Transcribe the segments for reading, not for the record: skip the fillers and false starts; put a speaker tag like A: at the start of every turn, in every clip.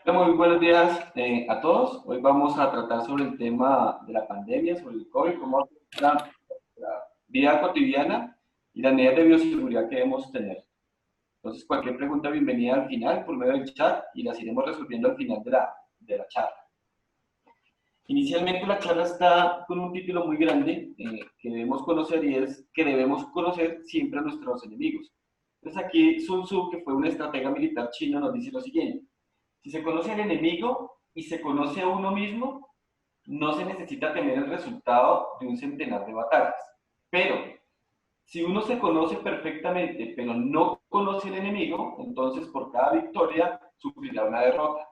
A: Muy buenos días a todos. Hoy vamos a tratar sobre el tema de la pandemia, sobre el COVID, cómo afecta la vida cotidiana y las medidas de bioseguridad que debemos tener. Entonces, cualquier pregunta, bienvenida al final por medio del chat y las iremos resolviendo al final de la charla. Inicialmente la charla está con un título muy grande que debemos conocer y es que debemos conocer siempre a nuestros enemigos. Entonces aquí Sun Tzu, que fue un estratega militar chino, nos dice lo siguiente: si se conoce al enemigo y se conoce a uno mismo, no se necesita tener el resultado de un centenar de batallas. Pero si uno se conoce perfectamente, pero no conoce al enemigo, entonces por cada victoria sufrirá una derrota.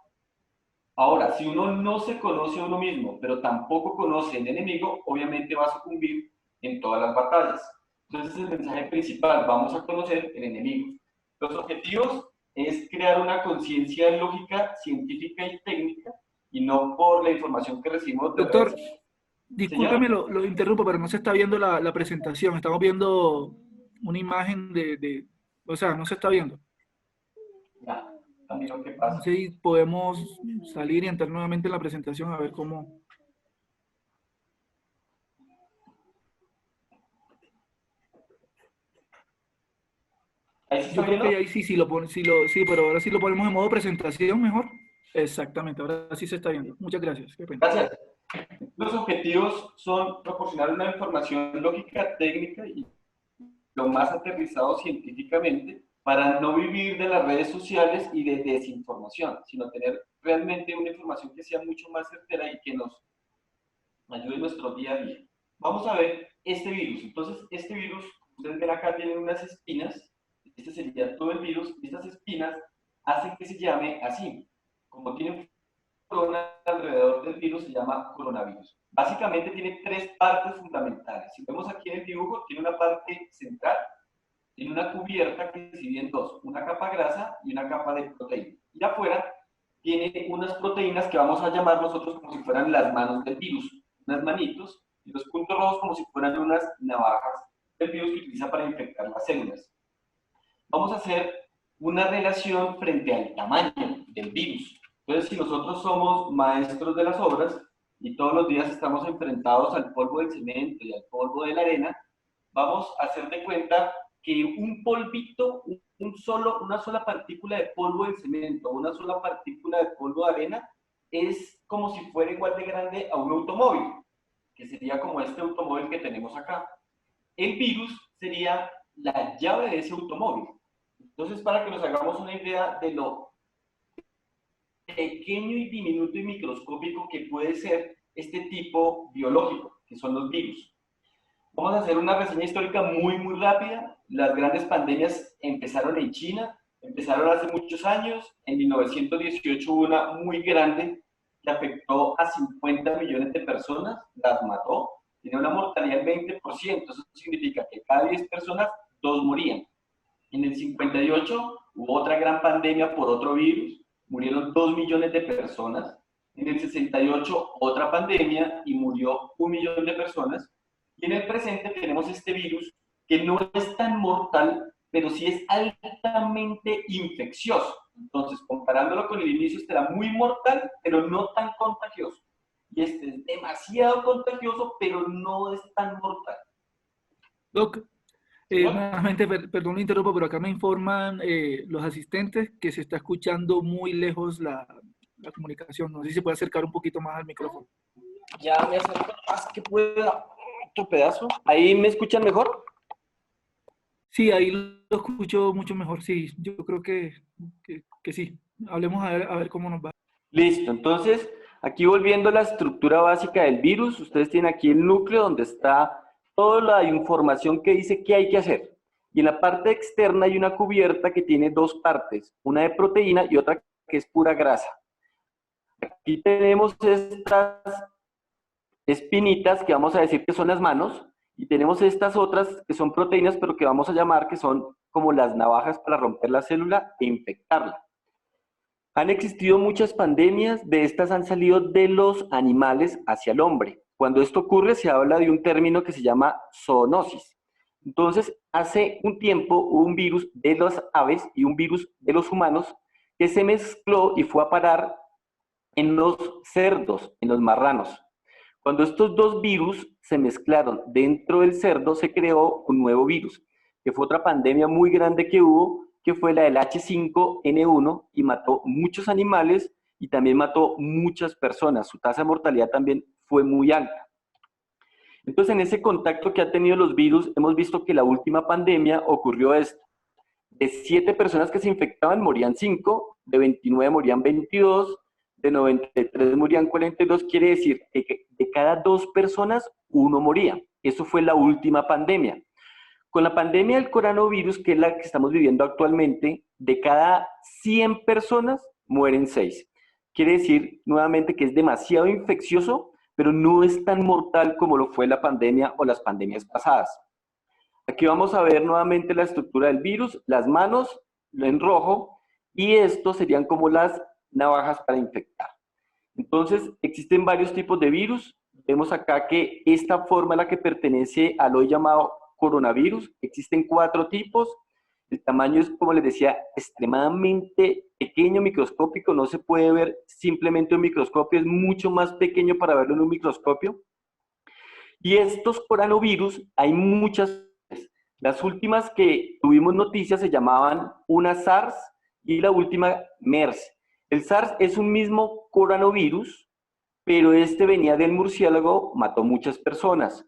A: Ahora, si uno no se conoce a uno mismo, pero tampoco conoce al enemigo, obviamente va a sucumbir en todas las batallas. Entonces, el mensaje principal: vamos a conocer el enemigo. Los objetivos es crear una conciencia lógica, científica y técnica, y no por la información que recibimos de redes.
B: Doctor,
A: Señor,
B: discúlpeme, lo interrumpo, pero no se está viendo la presentación. Estamos viendo una imagen o sea, no se está viendo.
A: ya, también qué
B: No
A: pasa.
B: sé si podemos salir y entrar nuevamente en la presentación a ver cómo.
A: ¿Ahí se está
B: Yo creo
A: viendo?
B: que ahí sí lo pone, sí, pero ahora sí lo ponemos en modo presentación mejor. Exactamente, ahora sí se está viendo. Muchas gracias. Qué pena.
A: Gracias. Los objetivos son proporcionar una información lógica, técnica y lo más aterrizado científicamente para no vivir de las redes sociales y de desinformación, sino tener realmente una información que sea mucho más certera y que nos ayude en nuestro día a día. Vamos a ver este virus. Entonces, este virus, ustedes ven acá, tiene unas espinas. Este sería todo el virus. Estas espinas hacen que se llame así. Como tiene corona alrededor del virus, se llama coronavirus. Básicamente tiene tres partes fundamentales. Si vemos aquí en el dibujo, tiene una parte central, tiene una cubierta que se divide en dos: una capa grasa y una capa de proteína. Y afuera tiene unas proteínas que vamos a llamar nosotros como si fueran las manos del virus, unas manitos, y los puntos rojos como si fueran unas navajas del virus que utiliza para infectar las células. Vamos a hacer una relación frente al tamaño del virus. Entonces, si nosotros somos maestros de las obras y todos los días estamos enfrentados al polvo del cemento y al polvo de la arena, vamos a hacer de cuenta que un polvito, una sola partícula de polvo del cemento, una sola partícula de polvo de arena, es como si fuera igual de grande a un automóvil, que sería como este automóvil que tenemos acá. El virus sería la llave de ese automóvil. Entonces, para que nos hagamos una idea de lo pequeño y diminuto y microscópico que puede ser este tipo biológico, que son los virus. Vamos a hacer una reseña histórica muy, muy rápida. Las grandes pandemias empezaron en China, empezaron hace muchos años. En 1918 hubo una muy grande que afectó a 50 millones de personas, las mató, tiene una mortalidad del 20%. Eso significa que cada 10 personas, 2 morían. En el 58 hubo otra gran pandemia por otro virus, murieron 2 millones de personas. En el 68 otra pandemia y murió 1 millón de personas. Y en el presente tenemos este virus que no es tan mortal, pero sí es altamente infeccioso. Entonces, comparándolo con el inicio, este era muy mortal, pero no tan contagioso. Y este es demasiado contagioso, pero no es tan mortal.
B: Doc,
A: Señor,
B: nuevamente, perdón, lo interrumpo, pero acá me informan los asistentes que se está escuchando muy lejos la comunicación. No sé si se puede acercar un poquito más al micrófono.
A: ya me acerco lo más que pueda. Otro pedazo. ¿Ahí me escuchan mejor?
B: Sí, ahí lo escucho mucho mejor. Sí, yo creo que sí. Hablemos a ver cómo nos va.
A: Listo, entonces aquí volviendo a la estructura básica del virus, ustedes tienen aquí el núcleo donde está toda la información que dice qué hay que hacer. Y en la parte externa hay una cubierta que tiene dos partes, una de proteína y otra que es pura grasa. Aquí tenemos estas espinitas que vamos a decir que son las manos, y tenemos estas otras que son proteínas, pero que vamos a llamar que son como las navajas para romper la célula e infectarla. Han existido muchas pandemias, de estas han salido de los animales hacia el hombre. Cuando esto ocurre se habla de un término que se llama zoonosis. Entonces, hace un tiempo hubo un virus de las aves y un virus de los humanos que se mezcló y fue a parar en los cerdos, en los marranos. Cuando estos dos virus se mezclaron dentro del cerdo, se creó un nuevo virus, que fue otra pandemia muy grande que hubo, que fue la del H5N1 y mató muchos animales y también mató muchas personas. Su tasa de mortalidad también fue muy alta. Entonces, en ese contacto que han tenido los virus, hemos visto que la última pandemia ocurrió esto. De 7 personas que se infectaban, morían 5, de 29 morían 22, de 93 morían 42, quiere decir que de cada 2 personas, 1 moría. Eso fue la última pandemia. Con la pandemia del coronavirus, que es la que estamos viviendo actualmente, de cada 100 personas, mueren 6. Quiere decir, nuevamente, que es demasiado infeccioso, pero no es tan mortal como lo fue la pandemia o las pandemias pasadas. Aquí vamos a ver nuevamente la estructura del virus, las manos en rojo, y estos serían como las navajas para infectar. Entonces, existen varios tipos de virus. Vemos acá que esta forma es la que pertenece al hoy llamado coronavirus. Existen 4 tipos. El tamaño es, como les decía, extremadamente pequeño, microscópico. No se puede ver simplemente un microscopio, es mucho más pequeño para verlo en un microscopio. Y estos coronavirus, hay muchas. Las últimas que tuvimos noticias se llamaban una SARS y la última MERS. El SARS es un mismo coronavirus, pero este venía del murciélago, mató muchas personas.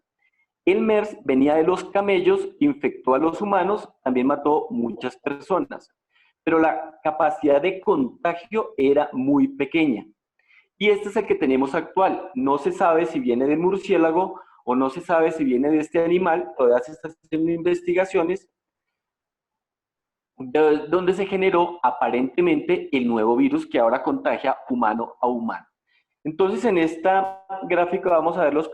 A: El MERS venía de los camellos, infectó a los humanos, también mató muchas personas. Pero la capacidad de contagio era muy pequeña. Y este es el que tenemos actual. No se sabe si viene del murciélago o no se sabe si viene de este animal. Todavía se están haciendo investigaciones donde se generó aparentemente el nuevo virus que ahora contagia humano a humano. Entonces, en esta gráfica vamos a ver los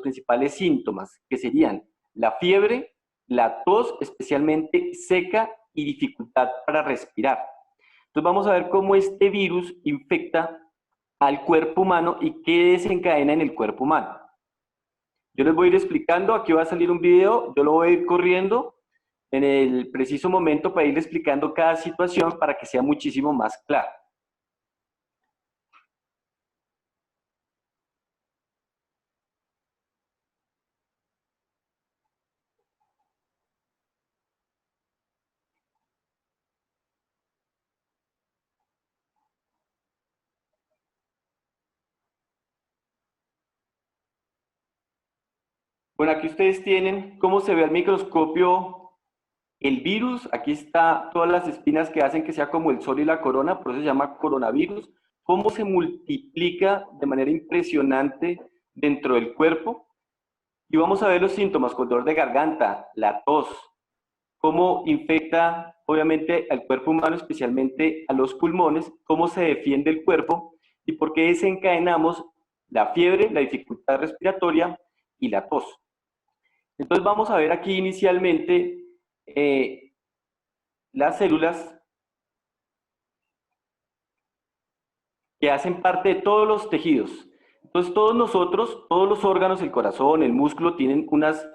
A: principales síntomas, que serían la fiebre, la tos, especialmente seca, y dificultad para respirar. Entonces, vamos a ver cómo este virus infecta al cuerpo humano y qué desencadena en el cuerpo humano. Yo les voy a ir explicando, aquí va a salir un video, yo lo voy a ir corriendo en el preciso momento para ir explicando cada situación para que sea muchísimo más claro. Bueno, aquí ustedes tienen cómo se ve al microscopio el virus. Aquí está todas las espinas que hacen que sea como el sol y la corona, por eso se llama coronavirus. Cómo se multiplica de manera impresionante dentro del cuerpo. Y vamos a ver los síntomas con dolor de garganta, la tos, cómo infecta obviamente al cuerpo humano, especialmente a los pulmones, cómo se defiende el cuerpo y por qué desencadenamos la fiebre, la dificultad respiratoria y la tos. Entonces vamos a ver aquí inicialmente las células que hacen parte de todos los tejidos. Entonces todos nosotros, todos los órganos, el corazón, el músculo, tienen unas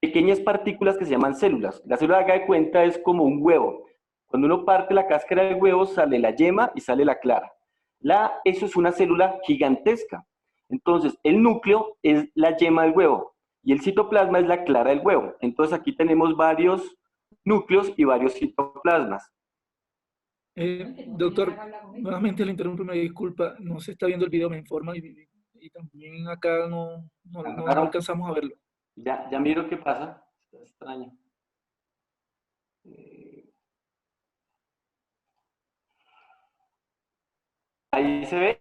A: pequeñas partículas que se llaman células. La célula, haga de cuenta, es como un huevo. Cuando uno parte la cáscara del huevo, sale la yema y sale la clara. Eso es una célula gigantesca. Entonces, el núcleo es la yema del huevo y el citoplasma es la clara del huevo. Entonces, aquí tenemos varios núcleos y varios citoplasmas.
B: Doctor, nuevamente le interrumpo, me disculpa, no se está viendo el video, me informa, y también acá no alcanzamos a verlo.
A: Ya miro qué pasa, está extraño. Ahí se ve.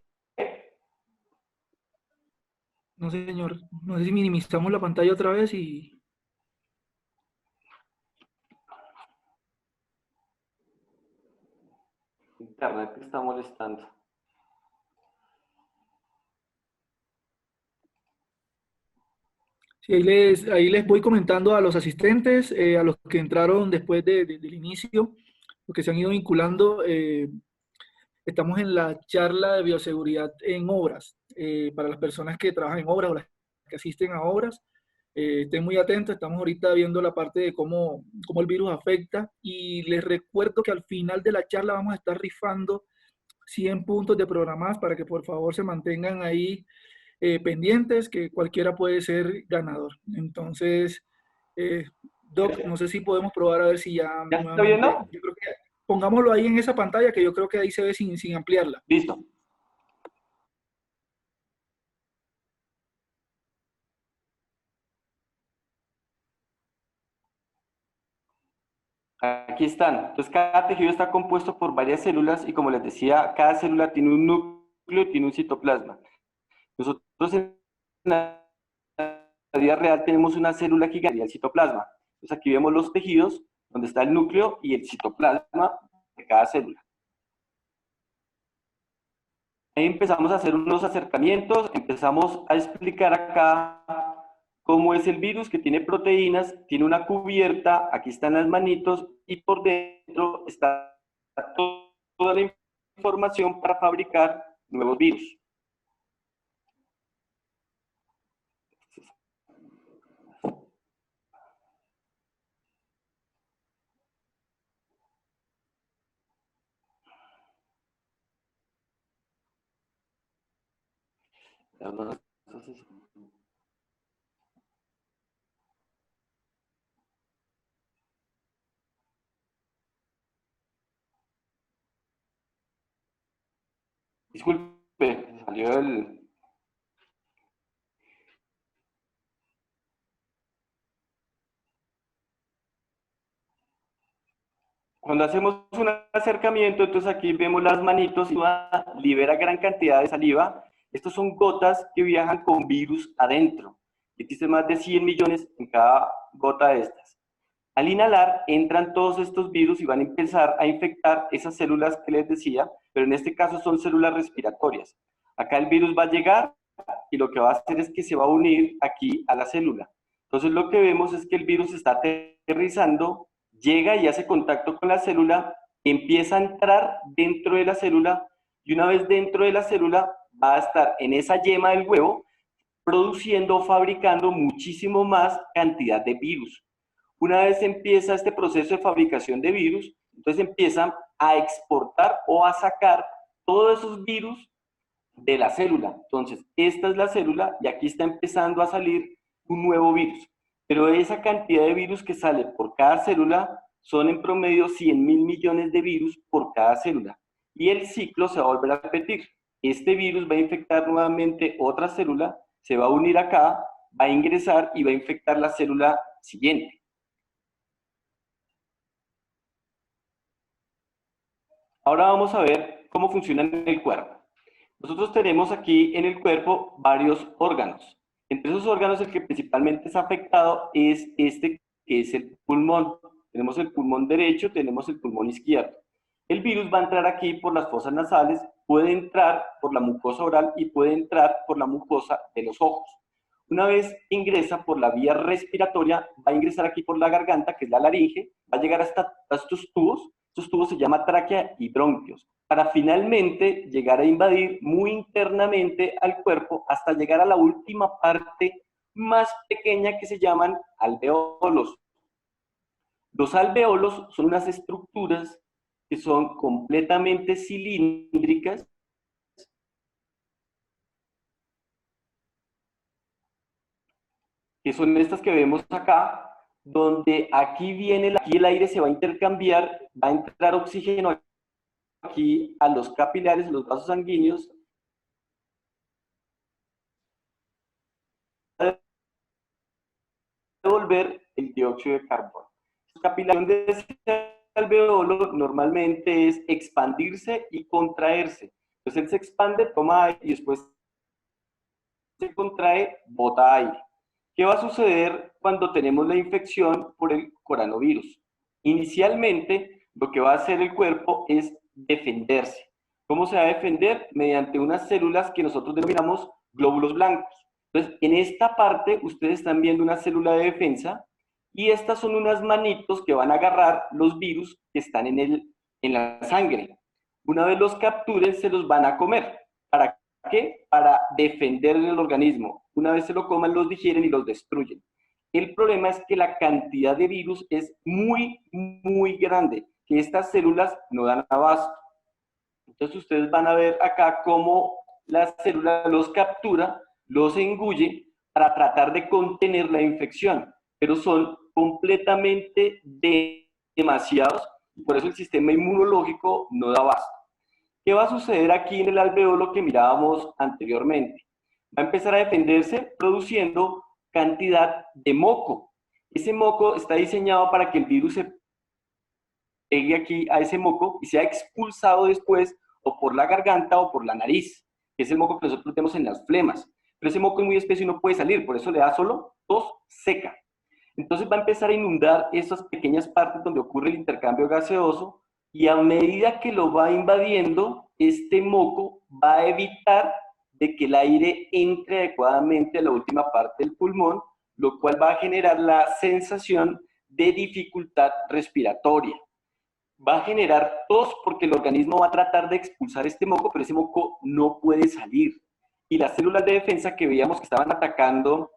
B: No sé, señor, no sé si minimizamos la pantalla otra vez y...
A: Internet que está molestando.
B: Sí, ahí les voy comentando a los asistentes, a los que entraron después del inicio, los que se han ido vinculando. Estamos en la charla de bioseguridad en obras, para las personas que trabajan en obras o las que asisten a obras. Estén muy atentos, estamos ahorita viendo la parte de cómo el virus afecta, y les recuerdo que al final de la charla vamos a estar rifando 100 puntos de programadas para que por favor se mantengan ahí pendientes, que cualquiera puede ser ganador. Entonces, Doc, no sé si podemos probar a ver si ya
A: ¿Ya se está
B: nuevamente,
A: viendo?
B: yo creo que pongámoslo ahí en esa pantalla, que yo creo que ahí se ve sin ampliarla.
A: Listo. Aquí están. Entonces, cada tejido está compuesto por varias células y como les decía, cada célula tiene un núcleo y tiene un citoplasma. Nosotros en la vida real tenemos una célula gigante, el citoplasma. Entonces, aquí vemos los tejidos donde está el núcleo y el citoplasma de cada célula. Ahí empezamos a hacer unos acercamientos, empezamos a explicar acá cómo es el virus, que tiene proteínas, tiene una cubierta, aquí están las manitos y por dentro está toda la información para fabricar nuevos virus. Disculpe, salió el... Cuando hacemos un acercamiento, entonces aquí vemos las manitos y libera gran cantidad de saliva. Estos son gotas que viajan con virus adentro. Existen más de 100 millones en cada gota de estas. Al inhalar, entran todos estos virus y van a empezar a infectar esas células que les decía, pero en este caso son células respiratorias. Acá el virus va a llegar y lo que va a hacer es que se va a unir aquí a la célula. Entonces lo que vemos es que el virus está aterrizando, llega y hace contacto con la célula, empieza a entrar dentro de la célula y una vez dentro de la célula va a estar en esa yema del huevo produciendo o fabricando muchísimo más cantidad de virus. Una vez empieza este proceso de fabricación de virus, entonces empiezan a exportar o a sacar todos esos virus de la célula. Entonces, esta es la célula y aquí está empezando a salir un nuevo virus. Pero esa cantidad de virus que sale por cada célula son en promedio 100.000 millones de virus por cada célula. Y el ciclo se va a volver a repetir. Este virus va a infectar nuevamente otra célula, se va a unir acá, va a ingresar y va a infectar la célula siguiente. Ahora vamos a ver cómo funciona en el cuerpo. Nosotros tenemos aquí en el cuerpo varios órganos. Entre esos órganos el que principalmente es afectado es este que es el pulmón. Tenemos el pulmón derecho, tenemos el pulmón izquierdo. El virus va a entrar aquí por las fosas nasales, puede entrar por la mucosa oral y puede entrar por la mucosa de los ojos. Una vez ingresa por la vía respiratoria, va a ingresar aquí por la garganta, que es la laringe, va a llegar hasta estos tubos. Estos tubos se llaman tráquea y bronquios, para finalmente llegar a invadir muy internamente al cuerpo hasta llegar a la última parte más pequeña que se llaman alveolos. Los alveolos son unas estructuras que son completamente cilíndricas, que son estas que vemos acá, donde aquí viene, aquí el aire se va a intercambiar, va a entrar oxígeno aquí a los capilares, los vasos sanguíneos, devolver el dióxido de carbono. La capilación de ese alveolo normalmente es expandirse y contraerse. Entonces él se expande, toma aire y después se contrae, bota aire. ¿Qué va a suceder cuando tenemos la infección por el coronavirus? Inicialmente, lo que va a hacer el cuerpo es defenderse. ¿Cómo se va a defender? Mediante unas células que nosotros denominamos glóbulos blancos. Entonces, en esta parte, ustedes están viendo una célula de defensa y estas son unas manitos que van a agarrar los virus que están en la sangre. Una vez los capturen, se los van a comer. ¿Para qué? Para defender el organismo. Una vez se lo coman, los digieren y los destruyen. El problema es que la cantidad de virus es muy, muy grande, que estas células no dan abasto. Entonces ustedes van a ver acá cómo la célula los captura, los engulle para tratar de contener la infección, pero son completamente demasiados y por eso el sistema inmunológico no da abasto. ¿Qué va a suceder aquí en el alveolo que mirábamos anteriormente? Va a empezar a defenderse produciendo cantidad de moco. Ese moco está diseñado para que el virus se pegue aquí a ese moco y sea expulsado después o por la garganta o por la nariz, que es el moco que nosotros tenemos en las flemas. Pero ese moco es muy espeso y no puede salir, por eso le da solo tos seca. Entonces va a empezar a inundar esas pequeñas partes donde ocurre el intercambio gaseoso y a medida que lo va invadiendo, este moco va a evitar de que el aire entre adecuadamente a la última parte del pulmón, lo cual va a generar la sensación de dificultad respiratoria. Va a generar tos porque el organismo va a tratar de expulsar este moco, pero ese moco no puede salir. Y las células de defensa que veíamos que estaban atacando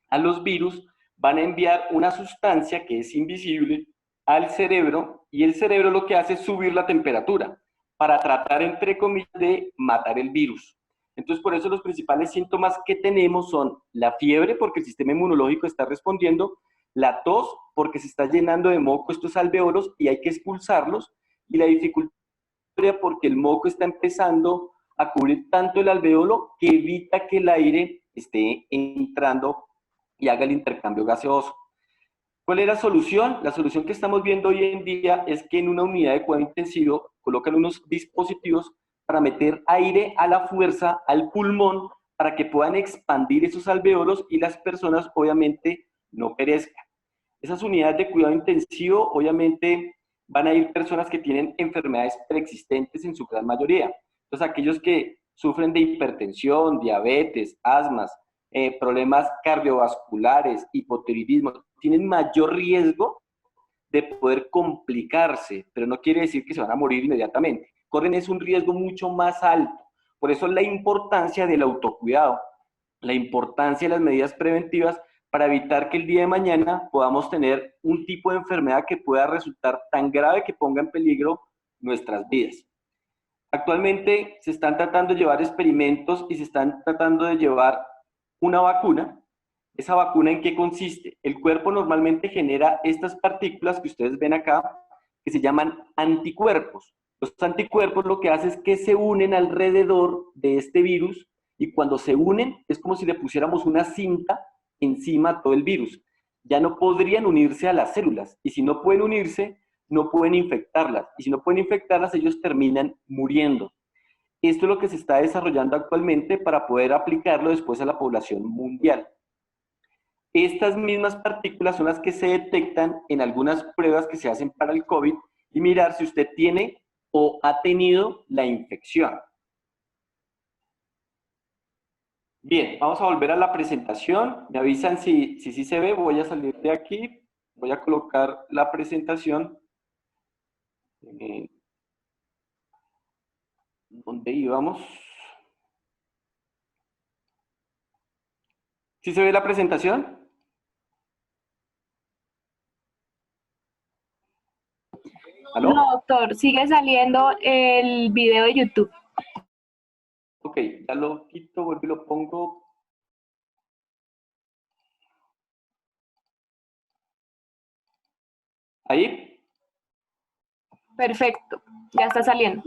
A: a los virus van a enviar una sustancia que es invisible al cerebro y el cerebro lo que hace es subir la temperatura para tratar, entre comillas, de matar el virus. Entonces, por eso los principales síntomas que tenemos son la fiebre, porque el sistema inmunológico está respondiendo, la tos, porque se está llenando de moco estos alveolos y hay que expulsarlos, y la dificultad porque el moco está empezando a cubrir tanto el alveolo que evita que el aire esté entrando y haga el intercambio gaseoso. ¿Cuál es la solución? La solución que estamos viendo hoy en día es que en una unidad de cuidado intensivo colocan unos dispositivos para meter aire a la fuerza al pulmón para que puedan expandir esos alveolos y las personas obviamente no perezcan. Esas unidades de cuidado intensivo obviamente van a ir personas que tienen enfermedades preexistentes en su gran mayoría. Entonces aquellos que sufren de hipertensión, diabetes, asmas, problemas cardiovasculares, hipotiroidismo, tienen mayor riesgo de poder complicarse, pero no quiere decir que se van a morir inmediatamente. Corren es un riesgo mucho más alto. Por eso la importancia del autocuidado, la importancia de las medidas preventivas para evitar que el día de mañana podamos tener un tipo de enfermedad que pueda resultar tan grave que ponga en peligro nuestras vidas. Actualmente se están tratando de llevar experimentos y se están tratando de llevar una vacuna. ¿Esa vacuna en qué consiste? El cuerpo normalmente genera estas partículas que ustedes ven acá, que se llaman anticuerpos. Los anticuerpos lo que hacen es que se unen alrededor de este virus y cuando se unen es como si le pusiéramos una cinta encima a todo el virus. Ya no podrían unirse a las células y si no pueden unirse, no pueden infectarlas. Y si no pueden infectarlas, ellos terminan muriendo. Esto es lo que se está desarrollando actualmente para poder aplicarlo después a la población mundial. Estas mismas partículas son las que se detectan en algunas pruebas que se hacen para el COVID y mirar si usted tiene o ha tenido la infección. Bien, vamos a volver a la presentación. Me avisan si sí se ve. Voy a salir de aquí. Voy a colocar la presentación. ¿Dónde íbamos? ¿Sí se ve la presentación? ¿Aló?
C: No, doctor, sigue saliendo el video de YouTube.
A: Ok, ya lo quito, vuelvo y lo pongo. ¿Ahí?
C: Perfecto, ya está saliendo.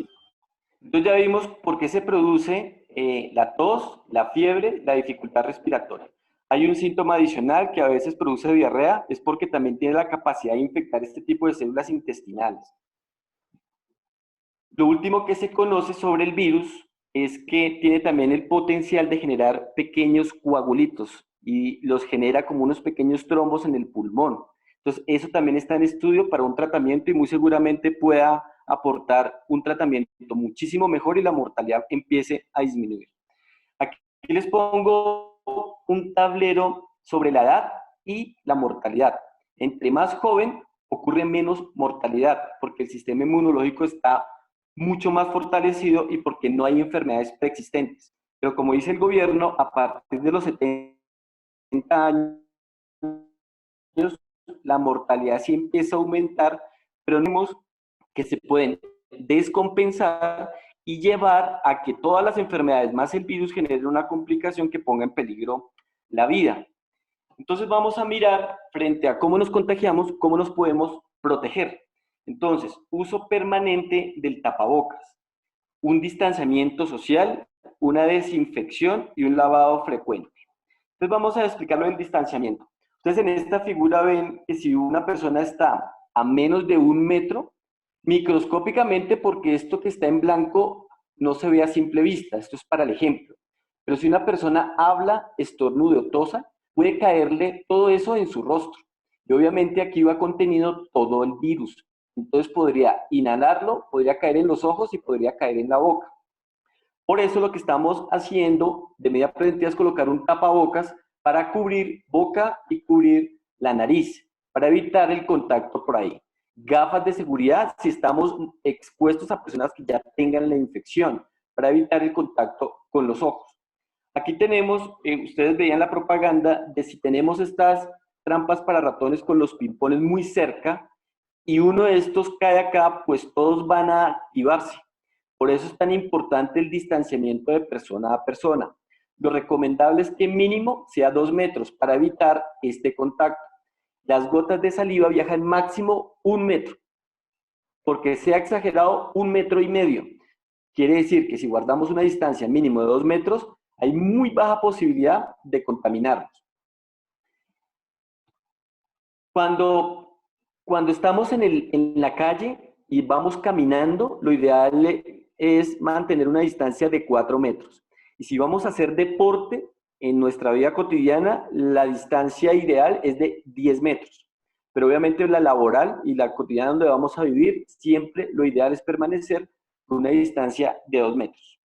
A: Entonces ya vimos por qué se produce la tos, la fiebre, la dificultad respiratoria. Hay un síntoma adicional que a veces produce diarrea, es porque también tiene la capacidad de infectar este tipo de células intestinales. Lo último que se conoce sobre el virus es que tiene también el potencial de generar pequeños coagulitos y los genera como unos pequeños trombos en el pulmón. Entonces, eso también está en estudio para un tratamiento y muy seguramente pueda aportar un tratamiento muchísimo mejor y la mortalidad empiece a disminuir. Aquí les pongo un tablero sobre la edad y la mortalidad. Entre más joven ocurre menos mortalidad porque el sistema inmunológico está mucho más fortalecido y porque no hay enfermedades preexistentes. Pero como dice el gobierno, a partir de los 70 años, la mortalidad sí empieza a aumentar, pero vemos que se pueden descompensar
D: y llevar a que todas las enfermedades más el virus generen una complicación que ponga en peligro la vida. Entonces vamos a mirar frente a cómo nos contagiamos, cómo nos podemos proteger. Entonces, uso permanente del tapabocas, un distanciamiento social, una desinfección y un lavado frecuente. Entonces vamos a explicarlo del distanciamiento. Entonces en esta figura ven que si una persona está a menos de 1 metro, microscópicamente, porque esto que está en blanco no se ve a simple vista, esto es para el ejemplo. Pero si una persona habla, estornuda o tosa, puede caerle todo eso en su rostro. Y obviamente aquí va contenido todo el virus. Entonces podría inhalarlo, podría caer en los ojos y podría caer en la boca. Por eso lo que estamos haciendo de medida preventiva es colocar un tapabocas para cubrir boca y cubrir la nariz, para evitar el contacto por ahí. Gafas de seguridad si estamos expuestos a personas que ya tengan la infección, para evitar el contacto con los ojos. Aquí tenemos, ustedes veían la propaganda de si tenemos estas trampas para ratones con los pimpones muy cerca y uno de estos cae acá, pues todos van a activarse. Por eso es tan importante el distanciamiento de persona a persona. Lo recomendable es que mínimo sea 2 metros para evitar este contacto. Las gotas de saliva viajan máximo 1 metro, porque sea exagerado 1,5 metros. Quiere decir que si guardamos una distancia mínimo de 2 metros, hay muy baja posibilidad de contaminarnos. Cuando estamos en la calle y vamos caminando, lo ideal es mantener una distancia de 4 metros. Y si vamos a hacer deporte en nuestra vida cotidiana, la distancia ideal es de 10 metros. Pero obviamente la laboral y la cotidiana donde vamos a vivir, siempre lo ideal es permanecer con una distancia de 2 metros.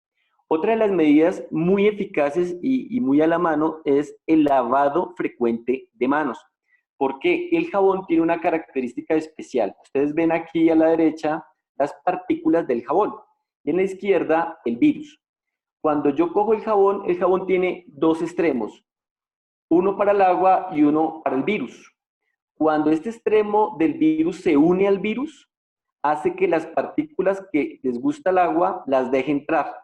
D: Otra de las medidas muy eficaces y muy a la mano es el lavado frecuente de manos. Porque el jabón tiene una característica especial. Ustedes ven aquí a la derecha las partículas del jabón y en la izquierda el virus. Cuando yo cojo el jabón tiene 2 extremos, uno para el agua y uno para el virus. Cuando este extremo del virus se une al virus, hace que las partículas que les gusta el agua las deje entrar.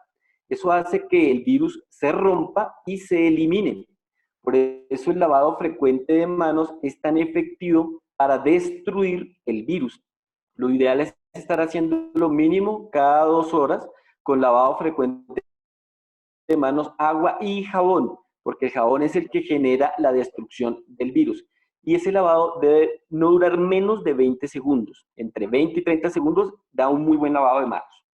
D: Eso hace que el virus se rompa y se elimine. Por eso el lavado frecuente de manos es tan efectivo para destruir el virus. Lo ideal es estar haciendo lo mínimo cada 2 horas con lavado frecuente de manos, agua y jabón, porque el jabón es el que genera la destrucción del virus. Y ese lavado debe no durar menos de 20 segundos. Entre 20 y 30 segundos da un muy buen lavado de manos.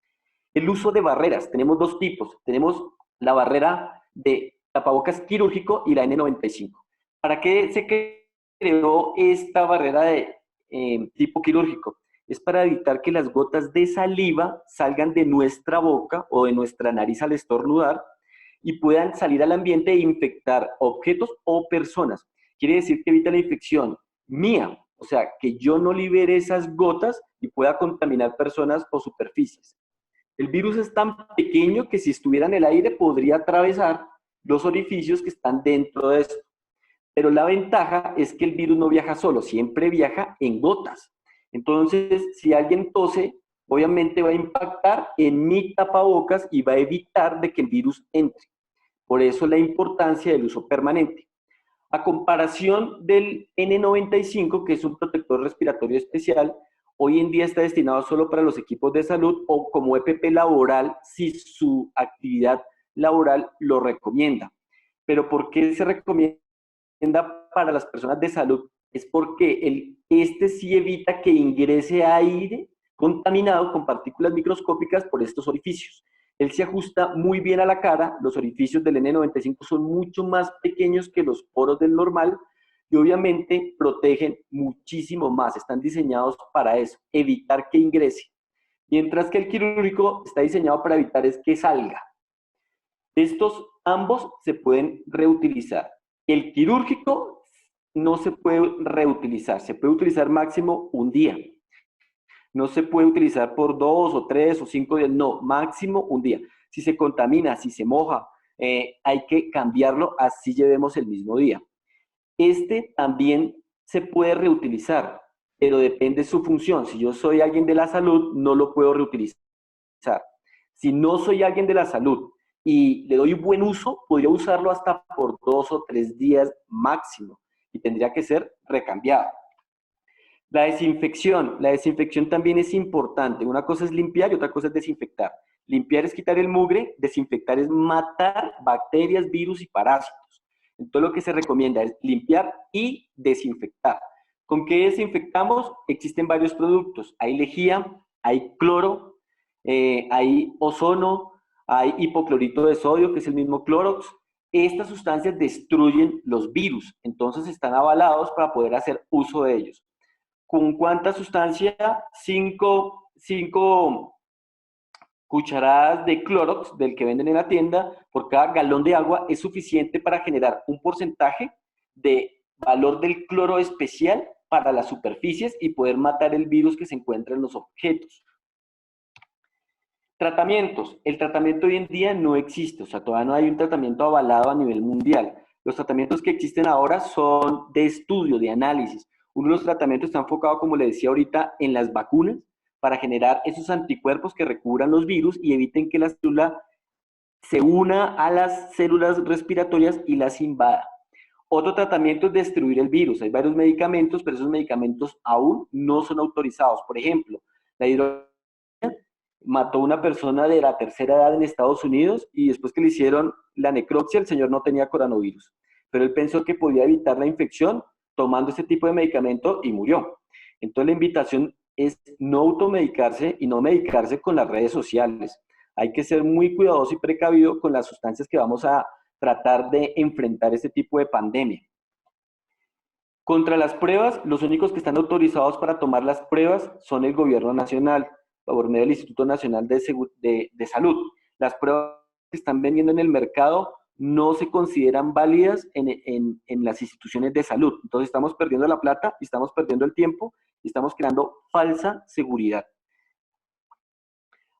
D: El uso de barreras. Tenemos 2 tipos. Tenemos la barrera de tapabocas quirúrgico y la N95. ¿Para qué se creó esta barrera de tipo quirúrgico? Es para evitar que las gotas de saliva salgan de nuestra boca o de nuestra nariz al estornudar y puedan salir al ambiente e infectar objetos o personas. Quiere decir que evita la infección mía, o sea, que yo no libere esas gotas y pueda contaminar personas o superficies. El virus es tan pequeño que si estuviera en el aire podría atravesar los orificios que están dentro de esto. Pero la ventaja es que el virus no viaja solo, siempre viaja en gotas. Entonces, si alguien tose, obviamente va a impactar en mi tapabocas y va a evitar de que el virus entre. Por eso la importancia del uso permanente. A comparación del N95, que es un protector respiratorio especial, hoy en día está destinado solo para los equipos de salud o como EPP laboral si su actividad laboral lo recomienda. Pero ¿por qué se recomienda para las personas de salud? Es porque este sí evita que ingrese aire contaminado con partículas microscópicas por estos orificios. Él se ajusta muy bien a la cara, los orificios del N95 son mucho más pequeños que los poros del normal y obviamente protegen muchísimo más, están diseñados para eso, evitar que ingrese. Mientras que el quirúrgico está diseñado para evitar es que salga. Estos ambos se pueden reutilizar. El quirúrgico no se puede reutilizar, se puede utilizar máximo un día. No se puede utilizar por 2 o 3 o 5 días, no, máximo un día. Si se contamina, si se moja, hay que cambiarlo, así llevemos el mismo día. Este también se puede reutilizar, pero depende de su función. Si yo soy alguien de la salud, no lo puedo reutilizar. Si no soy alguien de la salud y le doy buen uso, podría usarlo hasta por 2 o 3 días máximo y tendría que ser recambiado. La desinfección también es importante. Una cosa es limpiar y otra cosa es desinfectar. Limpiar es quitar el mugre, desinfectar es matar bacterias, virus y parásitos. Entonces lo que se recomienda es limpiar y desinfectar. ¿Con qué desinfectamos? Existen varios productos. Hay lejía, hay cloro, hay ozono, hay hipoclorito de sodio, que es el mismo Clorox. Estas sustancias destruyen los virus, entonces están avalados para poder hacer uso de ellos. ¿Con cuánta sustancia? 5 cucharadas de Clorox, del que venden en la tienda, por cada galón de agua es suficiente para generar un porcentaje de valor del cloro especial para las superficies y poder matar el virus que se encuentra en los objetos. Tratamientos. El tratamiento hoy en día no existe, o sea, todavía no hay un tratamiento avalado a nivel mundial. Los tratamientos que existen ahora son de estudio, de análisis. Uno de los tratamientos está enfocado, como le decía ahorita, en las vacunas para generar esos anticuerpos que recubran los virus y eviten que la célula se una a las células respiratorias y las invada. Otro tratamiento es destruir el virus. Hay varios medicamentos, pero esos medicamentos aún no son autorizados. Por ejemplo, la hidroxicloroquina mató a una persona de la tercera edad en Estados Unidos y después que le hicieron la necropsia, el señor no tenía coronavirus. Pero él pensó que podía evitar la infección tomando este tipo de medicamento y murió. Entonces la invitación es no automedicarse y no medicarse con las redes sociales. Hay que ser muy cuidadoso y precavido con las sustancias que vamos a tratar de enfrentar este tipo de pandemia. Contra las pruebas, los únicos que están autorizados para tomar las pruebas son el gobierno nacional, por medio del Instituto Nacional de Salud. Las pruebas que están vendiendo en el mercado no se consideran válidas en las instituciones de salud. Entonces estamos perdiendo la plata, estamos perdiendo el tiempo y estamos creando falsa seguridad.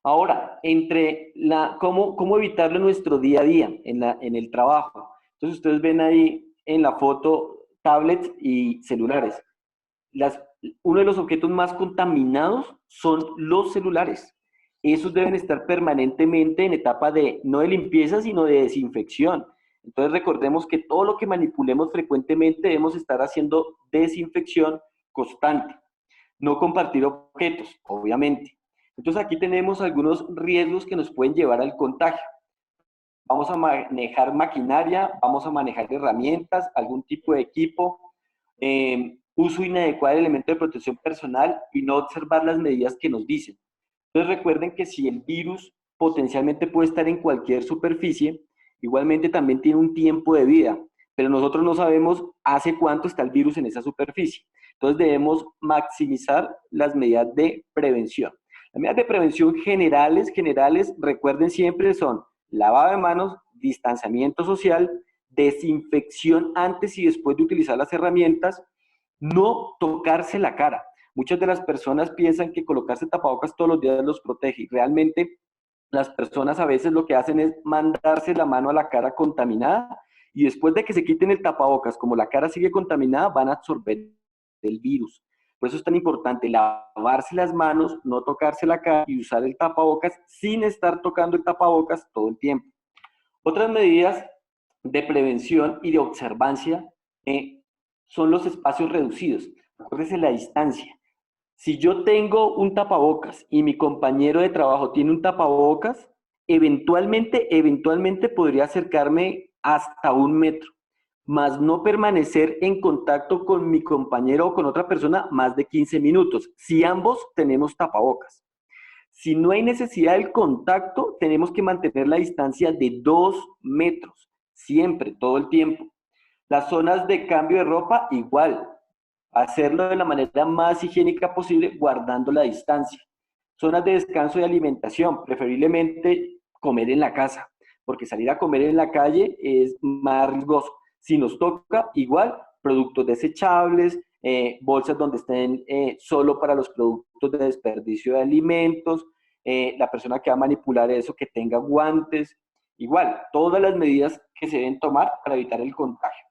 D: Ahora, ¿cómo evitarlo en nuestro día a día, en el trabajo? Entonces ustedes ven ahí en la foto tablets y celulares. Uno de los objetos más contaminados son los celulares. Esos deben estar permanentemente en etapa no de limpieza, sino de desinfección. Entonces recordemos que todo lo que manipulemos frecuentemente debemos estar haciendo desinfección constante. No compartir objetos, obviamente. Entonces aquí tenemos algunos riesgos que nos pueden llevar al contagio. Vamos a manejar maquinaria, vamos a manejar herramientas, algún tipo de equipo, uso inadecuado del elemento de protección personal y no observar las medidas que nos dicen. Entonces recuerden que si el virus potencialmente puede estar en cualquier superficie, igualmente también tiene un tiempo de vida, pero nosotros no sabemos hace cuánto está el virus en esa superficie. Entonces debemos maximizar las medidas de prevención. Las medidas de prevención generales, recuerden siempre son lavado de manos, distanciamiento social, desinfección antes y después de utilizar las herramientas, no tocarse la cara. Muchas de las personas piensan que colocarse tapabocas todos los días los protege y realmente las personas a veces lo que hacen es mandarse la mano a la cara contaminada y después de que se quiten el tapabocas, como la cara sigue contaminada, van a absorber el virus. Por eso es tan importante lavarse las manos, no tocarse la cara y usar el tapabocas sin estar tocando el tapabocas todo el tiempo. Otras medidas de prevención y de observancia son los espacios reducidos. Acuérdense la distancia. Si yo tengo un tapabocas y mi compañero de trabajo tiene un tapabocas, eventualmente podría acercarme hasta 1 metro, más no permanecer en contacto con mi compañero o con otra persona más de 15 minutos, si ambos tenemos tapabocas. Si no hay necesidad del contacto, tenemos que mantener la distancia de 2 metros, siempre, todo el tiempo. Las zonas de cambio de ropa, igual. Hacerlo de la manera más higiénica posible, guardando la distancia. Zonas de descanso y alimentación, preferiblemente comer en la casa, porque salir a comer en la calle es más riesgoso. Si nos toca, igual, productos desechables, bolsas donde estén solo para los productos de desperdicio de alimentos, la persona que va a manipular eso, que tenga guantes, igual, todas las medidas que se deben tomar para evitar el contagio.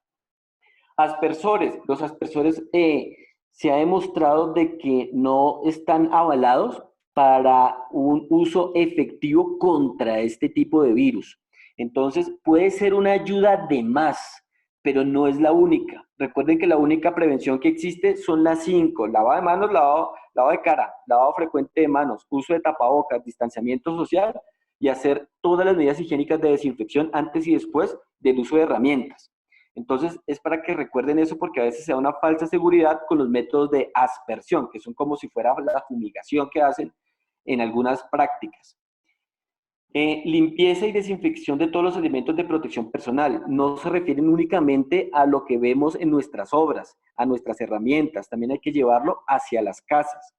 D: Aspersores. Los aspersores se ha demostrado de que no están avalados para un uso efectivo contra este tipo de virus. Entonces, puede ser una ayuda de más, pero no es la única. Recuerden que la única prevención que existe son las 5: lavado de manos, lavado de cara, lavado frecuente de manos, uso de tapabocas, distanciamiento social y hacer todas las medidas higiénicas de desinfección antes y después del uso de herramientas. Entonces, es para que recuerden eso, porque a veces se da una falsa seguridad con los métodos de aspersión, que son como si fuera la fumigación que hacen en algunas prácticas. Limpieza y desinfección de todos los elementos de protección personal. No se refieren únicamente a lo que vemos en nuestras obras, a nuestras herramientas. También hay que llevarlo hacia las casas.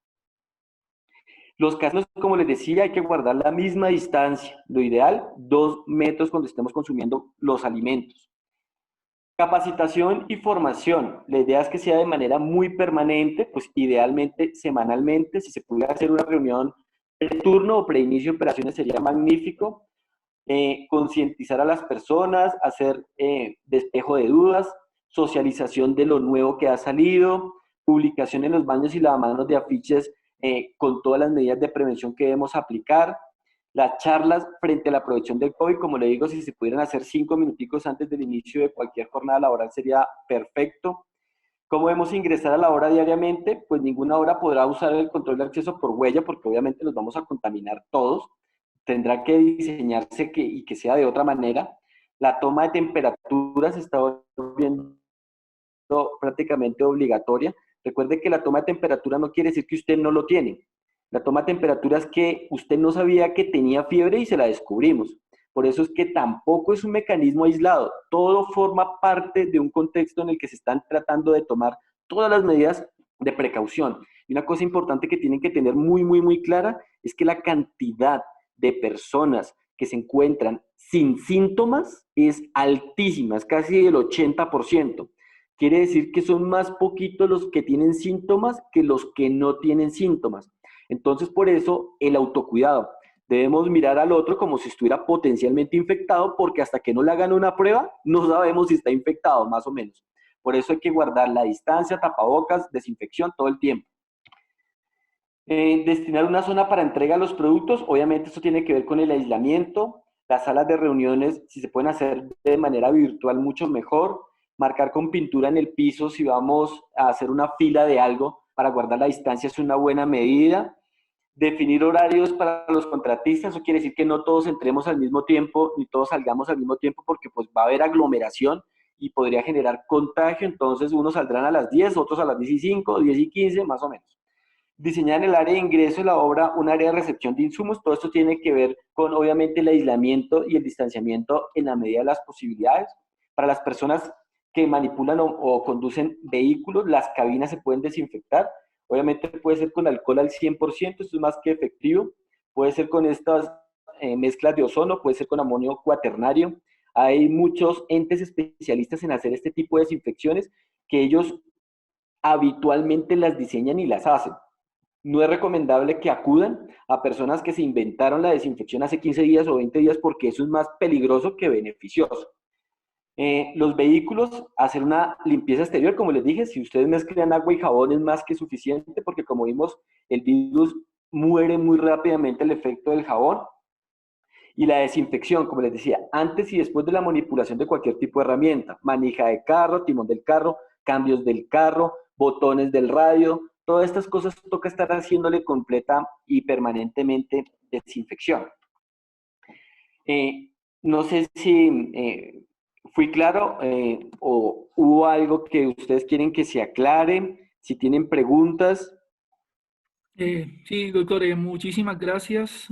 D: Los casos, como les decía, hay que guardar la misma distancia. Lo ideal, 2 metros cuando estemos consumiendo los alimentos. Capacitación y formación. La idea es que sea de manera muy permanente, pues idealmente semanalmente. Si se pudiera hacer una reunión preturno o preinicio de operaciones sería magnífico. Concientizar a las personas, hacer despejo de dudas, socialización de lo nuevo que ha salido, publicación en los baños y lavamanos de afiches con todas las medidas de prevención que debemos aplicar. Las charlas frente a la prevención del COVID, como le digo, si se pudieran hacer 5 minuticos antes del inicio de cualquier jornada laboral sería perfecto. ¿Cómo debemos ingresar a la hora diariamente? Pues ninguna hora podrá usar el control de acceso por huella, porque obviamente los vamos a contaminar todos. Tendrá que diseñarse y que sea de otra manera. La toma de temperaturas se está volviendo prácticamente obligatoria. Recuerde que la toma de temperatura no quiere decir que usted no lo tiene. La toma de temperatura es que usted no sabía que tenía fiebre y se la descubrimos. Por eso es que tampoco es un mecanismo aislado. Todo forma parte de un contexto en el que se están tratando de tomar todas las medidas de precaución. Y una cosa importante que tienen que tener muy clara es que la cantidad de personas que se encuentran sin síntomas es altísima, es casi el 80%. Quiere decir que son más poquitos los que tienen síntomas que los que no tienen síntomas. Entonces, por eso, el autocuidado. Debemos mirar al otro como si estuviera potencialmente infectado, porque hasta que no le hagan una prueba, no sabemos si está infectado, más o menos. Por eso hay que guardar la distancia, tapabocas, desinfección todo el tiempo. Destinar una zona para entrega a los productos. Obviamente esto tiene que ver con el aislamiento. Las salas de reuniones, si se pueden hacer de manera virtual, mucho mejor. Marcar con pintura en el piso si vamos a hacer una fila de algo para guardar la distancia es una buena medida. Definir horarios para los contratistas. Eso quiere decir que no todos entremos al mismo tiempo ni todos salgamos al mismo tiempo, porque pues va a haber aglomeración y podría generar contagio. Entonces unos saldrán a las 10, otros a las 10 y 5, 10 y 15, más o menos. Diseñar en el área de ingreso de la obra un área de recepción de insumos. Todo esto tiene que ver con, obviamente, el aislamiento y el distanciamiento en la medida de las posibilidades. Para las personas que manipulan o conducen vehículos, las cabinas se pueden desinfectar. Obviamente puede ser con alcohol al 100%, esto es más que efectivo. Puede ser con estas mezclas de ozono, puede ser con amonio cuaternario. Hay muchos entes especialistas en hacer este tipo de desinfecciones que ellos habitualmente las diseñan y las hacen. No es recomendable que acudan a personas que se inventaron la desinfección hace 15 días o 20 días, porque eso es más peligroso que beneficioso. Los vehículos, hacer una limpieza exterior, como les dije. Si ustedes mezclan agua y jabón es más que suficiente, porque como vimos, el virus muere muy rápidamente el efecto del jabón. Y la desinfección, como les decía, antes y después de la manipulación de cualquier tipo de herramienta. Manija de carro, timón del carro, cambios del carro, botones del radio. Todas estas cosas toca estar haciéndole completa y permanentemente desinfección. No sé si fui claro o hubo algo que ustedes quieren que se aclare. Si tienen preguntas.
B: Sí, doctor, muchísimas gracias.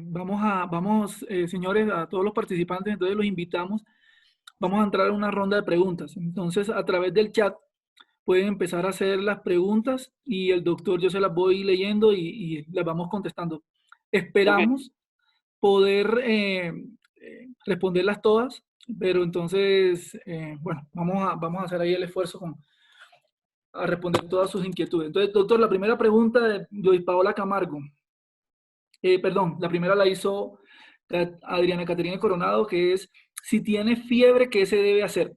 B: Vamos, señores, a todos los participantes, entonces los invitamos. Vamos a entrar a una ronda de preguntas. Entonces, a través del chat pueden empezar a hacer las preguntas y el doctor yo se las voy leyendo y las vamos contestando. Esperamos poder responderlas todas, pero entonces, bueno, vamos a hacer ahí el esfuerzo a responder todas sus inquietudes. Entonces, doctor, la primera pregunta de Joy Paola Camargo. Perdón, la primera la hizo Adriana Caterina Coronado, que es, si tiene fiebre, ¿qué se debe hacer?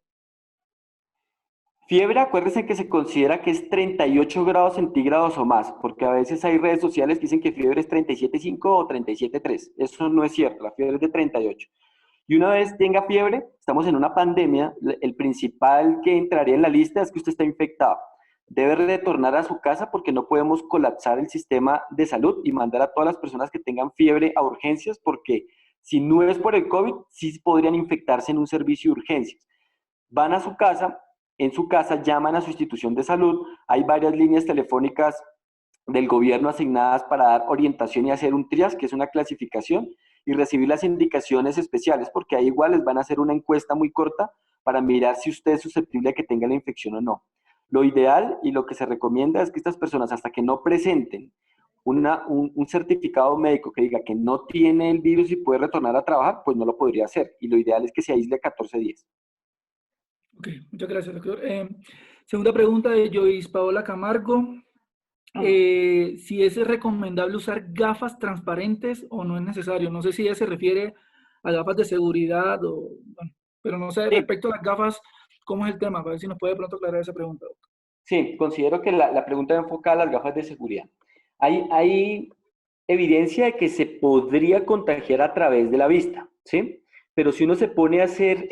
D: Fiebre, acuérdense que se considera que es 38 grados centígrados o más, porque a veces hay redes sociales que dicen que fiebre es 37,5 o 37,3. Eso no es cierto, la fiebre es de 38. Y una vez tenga fiebre, estamos en una pandemia, el principal que entraría en la lista es que usted está infectado. Debe retornar a su casa porque no podemos colapsar el sistema de salud y mandar a todas las personas que tengan fiebre a urgencias, porque si no es por el COVID, sí podrían infectarse en un servicio de urgencias. Van a su casa, en su casa llaman a su institución de salud, hay varias líneas telefónicas del gobierno asignadas para dar orientación y hacer un triage, que es una clasificación, y recibir las indicaciones especiales, porque ahí igual les van a hacer una encuesta muy corta para mirar si usted es susceptible a que tenga la infección o no. Lo ideal y lo que se recomienda es que estas personas, hasta que no presenten un certificado médico que diga que no tiene el virus y puede retornar a trabajar, pues no lo podría hacer. Y lo ideal es que se aísle 14 días.
B: Ok, muchas gracias, doctor. Segunda pregunta de Joyce Paola Camargo. Si es recomendable usar gafas transparentes o no es necesario. No sé si ella se refiere a gafas de seguridad o, bueno, pero no sé,
D: Sí.
B: respecto a las gafas, ¿cómo es el tema? Para ver si nos puede de pronto aclarar esa pregunta, doctor.
D: Sí, considero que la pregunta va enfocada a las gafas de seguridad. Hay evidencia de que se podría contagiar a través de la vista, ¿sí? Pero si uno se pone a hacer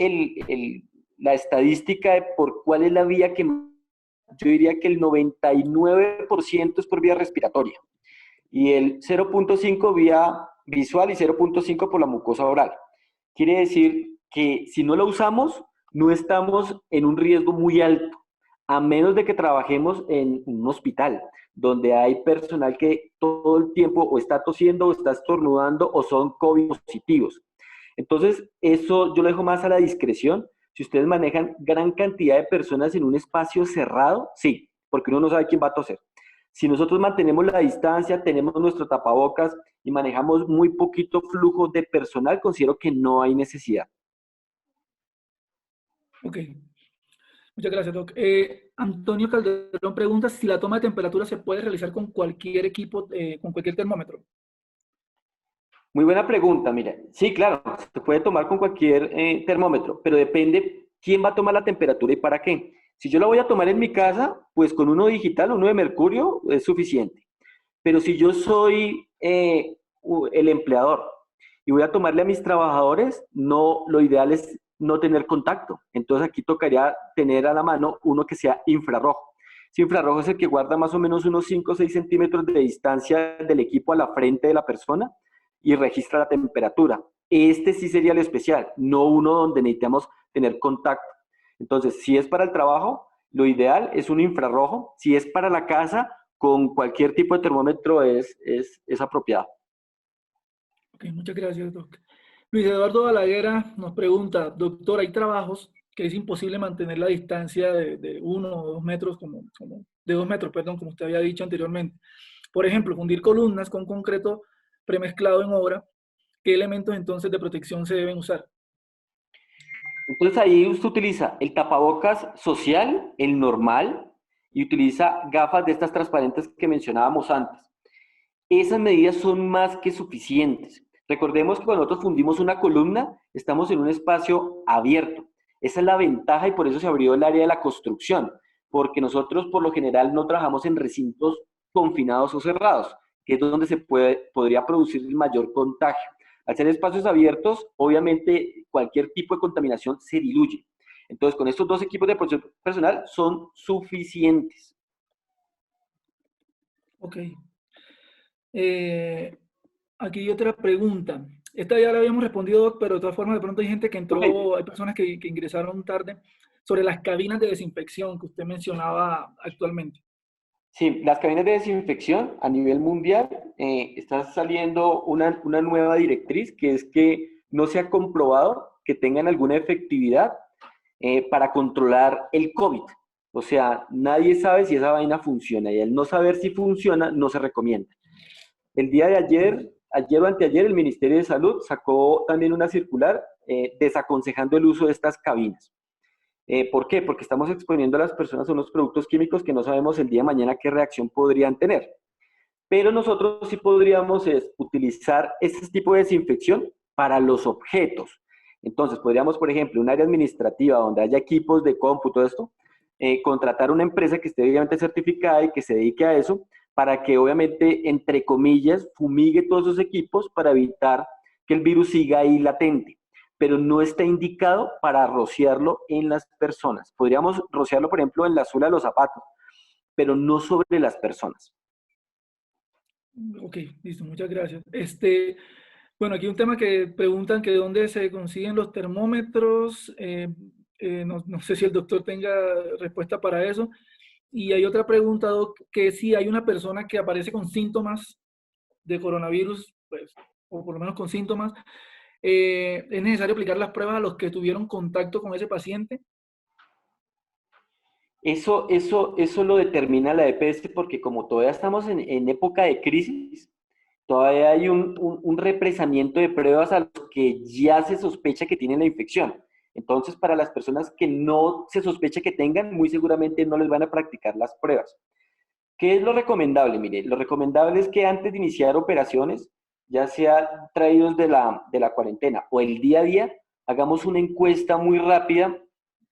D: la estadística de por cuál es la vía que, yo diría que el 99% es por vía respiratoria y el 0,5 vía visual y 0,5 por la mucosa oral. Quiere decir que si no la usamos, no estamos en un riesgo muy alto, a menos de que trabajemos en un hospital, donde hay personal que todo el tiempo o está tosiendo o está estornudando o son COVID positivos. Entonces, eso yo lo dejo más a la discreción. Si ustedes manejan gran cantidad de personas en un espacio cerrado, sí, porque uno no sabe quién va a toser. Si nosotros mantenemos la distancia, tenemos nuestro tapabocas y manejamos muy poquito flujo de personal, considero que no hay necesidad.
B: Ok, muchas gracias, doc. Antonio Calderón pregunta si la toma de temperatura se puede realizar con cualquier equipo, con cualquier termómetro.
D: Muy buena pregunta, mira. Sí, claro, se puede tomar con cualquier termómetro, pero depende quién va a tomar la temperatura y para qué. Si yo la voy a tomar en mi casa, pues con uno digital, uno de mercurio, es suficiente. Pero si yo soy el empleador y voy a tomarle a mis trabajadores, no, lo ideal es no tener contacto. Entonces aquí tocaría tener a la mano uno que sea infrarrojo. Si infrarrojo es el que guarda más o menos unos 5 o 6 centímetros de distancia del equipo a la frente de la persona y registra la temperatura. Este sí sería el especial, no uno donde necesitamos tener contacto. Entonces, si es para el trabajo, lo ideal es un infrarrojo. Si es para la casa, con cualquier tipo de termómetro es apropiado.
B: Ok, muchas gracias, doctor. Luis Eduardo Balaguer nos pregunta, doctor, ¿hay trabajos que es imposible mantener la distancia de 1 o 2 metros, de 2 metros, perdón, como usted había dicho anteriormente? Por ejemplo, fundir columnas con concreto premezclado en obra. ¿Qué elementos entonces de protección se deben usar?
D: Entonces ahí usted utiliza el tapabocas social, el normal, y utiliza gafas de estas transparentes que mencionábamos antes. Esas medidas son más que suficientes. Recordemos que cuando nosotros fundimos una columna, estamos en un espacio abierto. Esa es la ventaja y por eso se abrió el área de la construcción, porque nosotros por lo general no trabajamos en recintos confinados o cerrados, que es donde se podría producir el mayor contagio. Al ser espacios abiertos, obviamente cualquier tipo de contaminación se diluye. Entonces, con estos dos equipos de protección personal son suficientes.
B: Ok. Aquí hay otra pregunta. Esta ya la habíamos respondido, Doc, pero de todas formas de pronto hay gente que entró,
D: Okay.
B: hay personas que ingresaron tarde, sobre las cabinas de desinfección que usted mencionaba actualmente.
D: Sí, las cabinas de desinfección a nivel mundial está saliendo una nueva directriz que es que no se ha comprobado que tengan alguna efectividad para controlar el COVID. O sea, nadie sabe si esa vaina funciona y al no saber si funciona, no se recomienda. El día de ayer o anteayer, el Ministerio de Salud sacó también una circular desaconsejando el uso de estas cabinas. ¿Por qué? Porque estamos exponiendo a las personas a unos productos químicos que no sabemos el día de mañana qué reacción podrían tener. Pero nosotros sí podríamos utilizar este tipo de desinfección para los objetos. Entonces, podríamos, por ejemplo, un área administrativa donde haya equipos de cómputo, esto, contratar una empresa que esté debidamente certificada y que se dedique a eso, para que obviamente, entre comillas, fumigue todos esos equipos para evitar que el virus siga ahí latente. Pero no está indicado para rociarlo en las personas. Podríamos rociarlo, por ejemplo, en la suela de los zapatos, pero no sobre las personas.
B: Ok, listo, muchas gracias. Bueno, aquí un tema que preguntan que dónde se consiguen los termómetros. No sé si el doctor tenga respuesta para eso. Y hay otra pregunta, Doc, que si hay una persona que aparece con síntomas de coronavirus, pues, o por lo menos con síntomas, ¿es necesario aplicar las pruebas a los que tuvieron contacto con ese paciente?
D: Eso lo determina la EPS porque como todavía estamos en época de crisis, todavía hay un represamiento de pruebas a los que ya se sospecha que tienen la infección. Entonces, para las personas que no se sospecha que tengan, muy seguramente no les van a practicar las pruebas. ¿Qué es lo recomendable? Mire, lo recomendable es que antes de iniciar operaciones, ya sea traídos de la cuarentena o el día a día, hagamos una encuesta muy rápida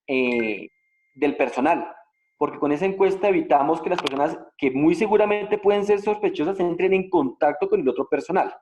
D: del personal, porque con esa encuesta evitamos que las personas que muy seguramente pueden ser sospechosas entren en contacto con el otro personal.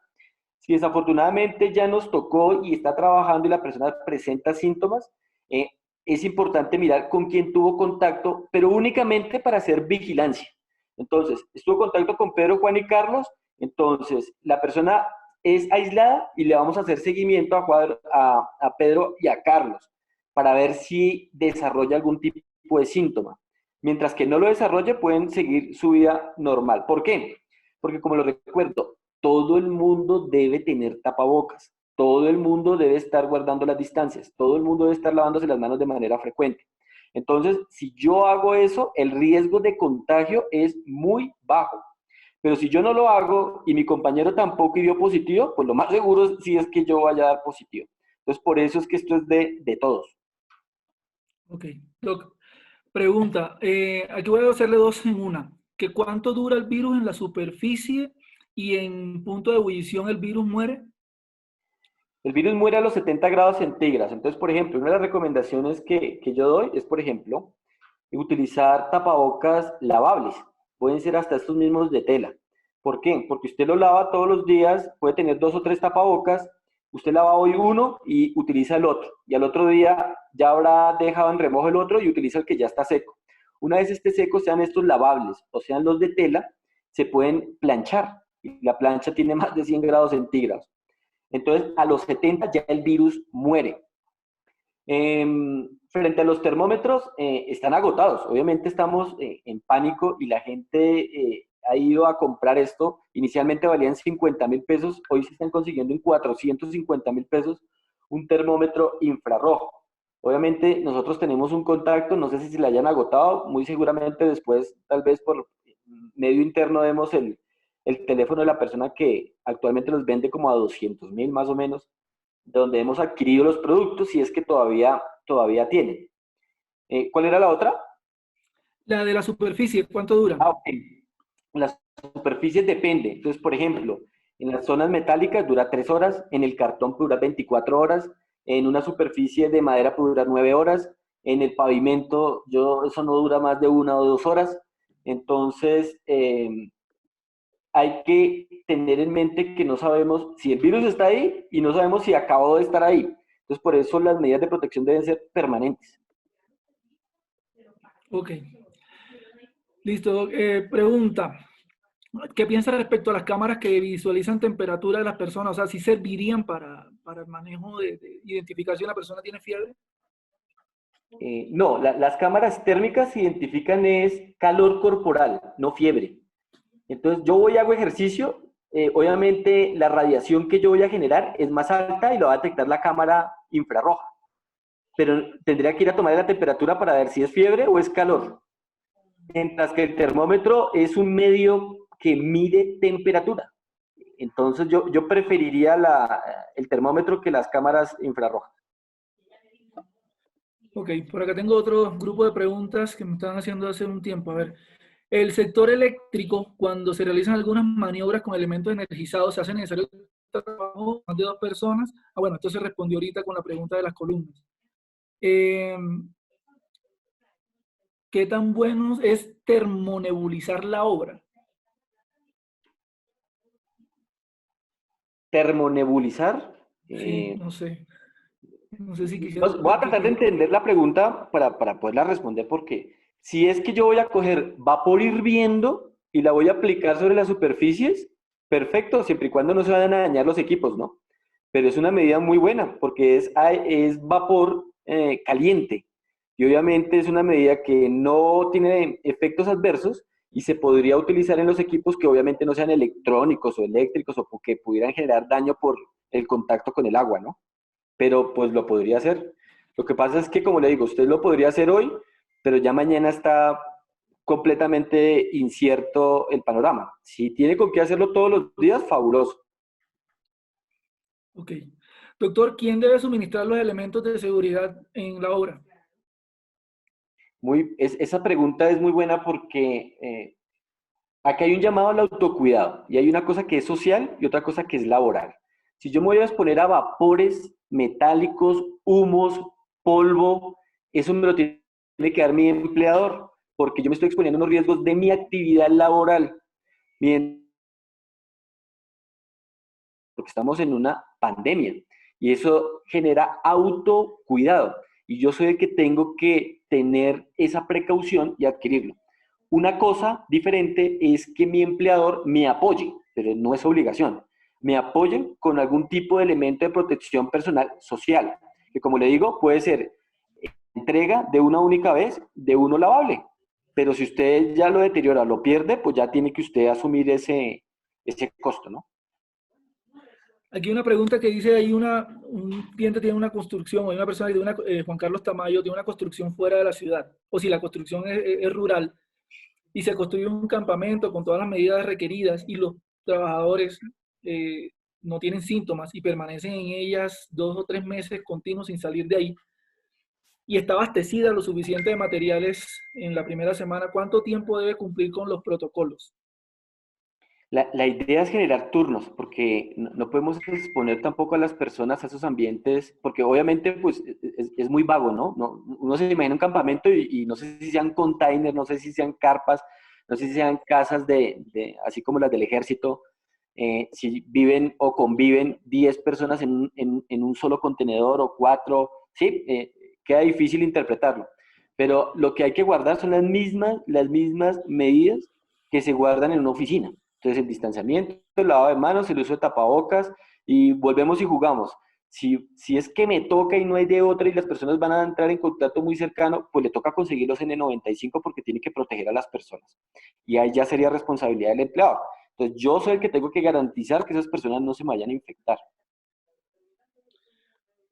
D: Si desafortunadamente ya nos tocó y está trabajando y la persona presenta síntomas, es importante mirar con quién tuvo contacto, pero únicamente para hacer vigilancia. Entonces, estuvo en contacto con Pedro, Juan y Carlos, entonces la persona es aislada y le vamos a hacer seguimiento a Pedro y a Carlos para ver si desarrolla algún tipo de síntoma. Mientras que no lo desarrolle, pueden seguir su vida normal. ¿Por qué? Porque como lo recuerdo, todo el mundo debe tener tapabocas, todo el mundo debe estar guardando las distancias, todo el mundo debe estar lavándose las manos de manera frecuente. Entonces, si yo hago eso, el riesgo de contagio es muy bajo. Pero si yo no lo hago y mi compañero tampoco y dio positivo, pues lo más seguro sí es que yo vaya a dar positivo. Entonces, por eso es que esto es de todos.
B: Ok. Doc, pregunta, aquí voy a hacerle dos en una. ¿Que cuánto dura el virus en la superficie y en punto de ebullición el virus muere?
D: El virus muere a los 70 grados centígrados. Entonces, por ejemplo, una de las recomendaciones que yo doy es, por ejemplo, utilizar tapabocas lavables. Pueden ser hasta estos mismos de tela. ¿Por qué? Porque usted lo lava todos los días, puede tener 2 o 3 tapabocas, usted lava hoy uno y utiliza el otro. Y al otro día ya habrá dejado en remojo el otro y utiliza el que ya está seco. Una vez esté seco, sean estos lavables o sean los de tela, se pueden planchar. Y la plancha tiene más de 100 grados centígrados. Entonces, a los 70 ya el virus muere. Frente a los termómetros, están agotados. Obviamente estamos en pánico y la gente ha ido a comprar esto. Inicialmente valían 50.000 pesos, hoy se están consiguiendo en 450.000 pesos un termómetro infrarrojo. Obviamente nosotros tenemos un contacto, no sé si se le hayan agotado, muy seguramente después, tal vez por medio interno, demos el teléfono de la persona que actualmente los vende como a 200.000 más o menos, donde hemos adquirido los productos y es que todavía tienen. ¿Cuál era la otra?
B: La de la superficie, ¿cuánto dura?
D: Ah, ok. Las superficies depende. Entonces, por ejemplo, en las zonas metálicas dura 3 horas, en el cartón puede durar 24 horas, en una superficie de madera puede durar 9 horas, en el pavimento eso no dura más de 1 o 2 horas. Entonces, hay que tener en mente que no sabemos si el virus está ahí y no sabemos si acabó de estar ahí. Entonces, por eso las medidas de protección deben ser permanentes.
B: Ok. Listo, Doc. Pregunta, ¿qué piensa respecto a las cámaras que visualizan temperatura de las personas? O sea, ¿sí servirían para el manejo de identificación? ¿La persona tiene fiebre?
D: No, las cámaras térmicas identifican es calor corporal, no fiebre. Entonces, yo voy y hago ejercicio, obviamente la radiación que yo voy a generar es más alta y lo va a detectar la cámara infrarroja. Pero tendría que ir a tomar la temperatura para ver si es fiebre o es calor. Mientras que el termómetro es un medio que mide temperatura. Entonces, yo preferiría el termómetro que las cámaras infrarrojas.
B: Ok, por acá tengo otro grupo de preguntas que me estaban haciendo hace un tiempo. A ver, el sector eléctrico, cuando se realizan algunas maniobras con elementos energizados, ¿se hace necesario trabajo más de 2 personas? Ah, bueno, esto se respondió ahorita con la pregunta de las columnas. ¿Qué ¿qué tan bueno es termonebulizar la obra?
D: Termonebulizar.
B: Sí, no sé. No sé si quisiera...
D: Voy a tratar de entender la pregunta para poderla responder, porque si es que yo voy a coger vapor hirviendo y la voy a aplicar sobre las superficies, perfecto, siempre y cuando no se vayan a dañar los equipos, ¿no? Pero es una medida muy buena, porque es vapor caliente, y obviamente es una medida que no tiene efectos adversos y se podría utilizar en los equipos que obviamente no sean electrónicos o eléctricos o que pudieran generar daño por el contacto con el agua, ¿no? Pero pues lo podría hacer. Lo que pasa es que, como le digo, usted lo podría hacer hoy, pero ya mañana está completamente incierto el panorama. Si tiene con qué hacerlo todos los días, fabuloso.
B: Ok. Doctor, ¿quién debe suministrar los elementos de seguridad en la obra?
D: Esa pregunta es muy buena porque aquí hay un llamado al autocuidado y hay una cosa que es social y otra cosa que es laboral. Si yo me voy a exponer a vapores metálicos, humos, polvo, eso me lo tiene que dar mi empleador, porque yo me estoy exponiendo a unos riesgos de mi actividad laboral. Bien, porque estamos en una pandemia y eso genera autocuidado. Y yo soy el que tengo que tener esa precaución y adquirirlo. Una cosa diferente es que mi empleador me apoye, pero no es obligación. Me apoyen con algún tipo de elemento de protección personal social, que como le digo, puede ser entrega de una única vez de uno lavable. Pero si usted ya lo deteriora, lo pierde, pues ya tiene que usted asumir ese costo, ¿no?
B: Aquí hay una pregunta que dice, un cliente tiene una construcción, o hay una persona que tiene Juan Carlos Tamayo, tiene una construcción fuera de la ciudad, o si la construcción es rural, y se construye un campamento con todas las medidas requeridas y los trabajadores no tienen síntomas y permanecen en ellas 2 o 3 meses continuos sin salir de ahí, y está abastecida lo suficiente de materiales en la primera semana, ¿cuánto tiempo debe cumplir con los protocolos?
D: La idea es generar turnos, porque no podemos exponer tampoco a las personas a esos ambientes, porque obviamente pues es muy vago, ¿no? Uno se imagina un campamento y no sé si sean containers, no sé si sean carpas, no sé si sean casas así como las del ejército, si viven o conviven 10 personas en un solo contenedor o 4, ¿sí? Queda difícil interpretarlo. Pero lo que hay que guardar son las mismas medidas que se guardan en una oficina. Entonces, el distanciamiento, el lavado de manos, el uso de tapabocas y volvemos y jugamos. Si es que me toca y no hay de otra y las personas van a entrar en contacto muy cercano, pues le toca conseguir los N95 porque tiene que proteger a las personas. Y ahí ya sería responsabilidad del empleado. Entonces, yo soy el que tengo que garantizar que esas personas no se me vayan a infectar.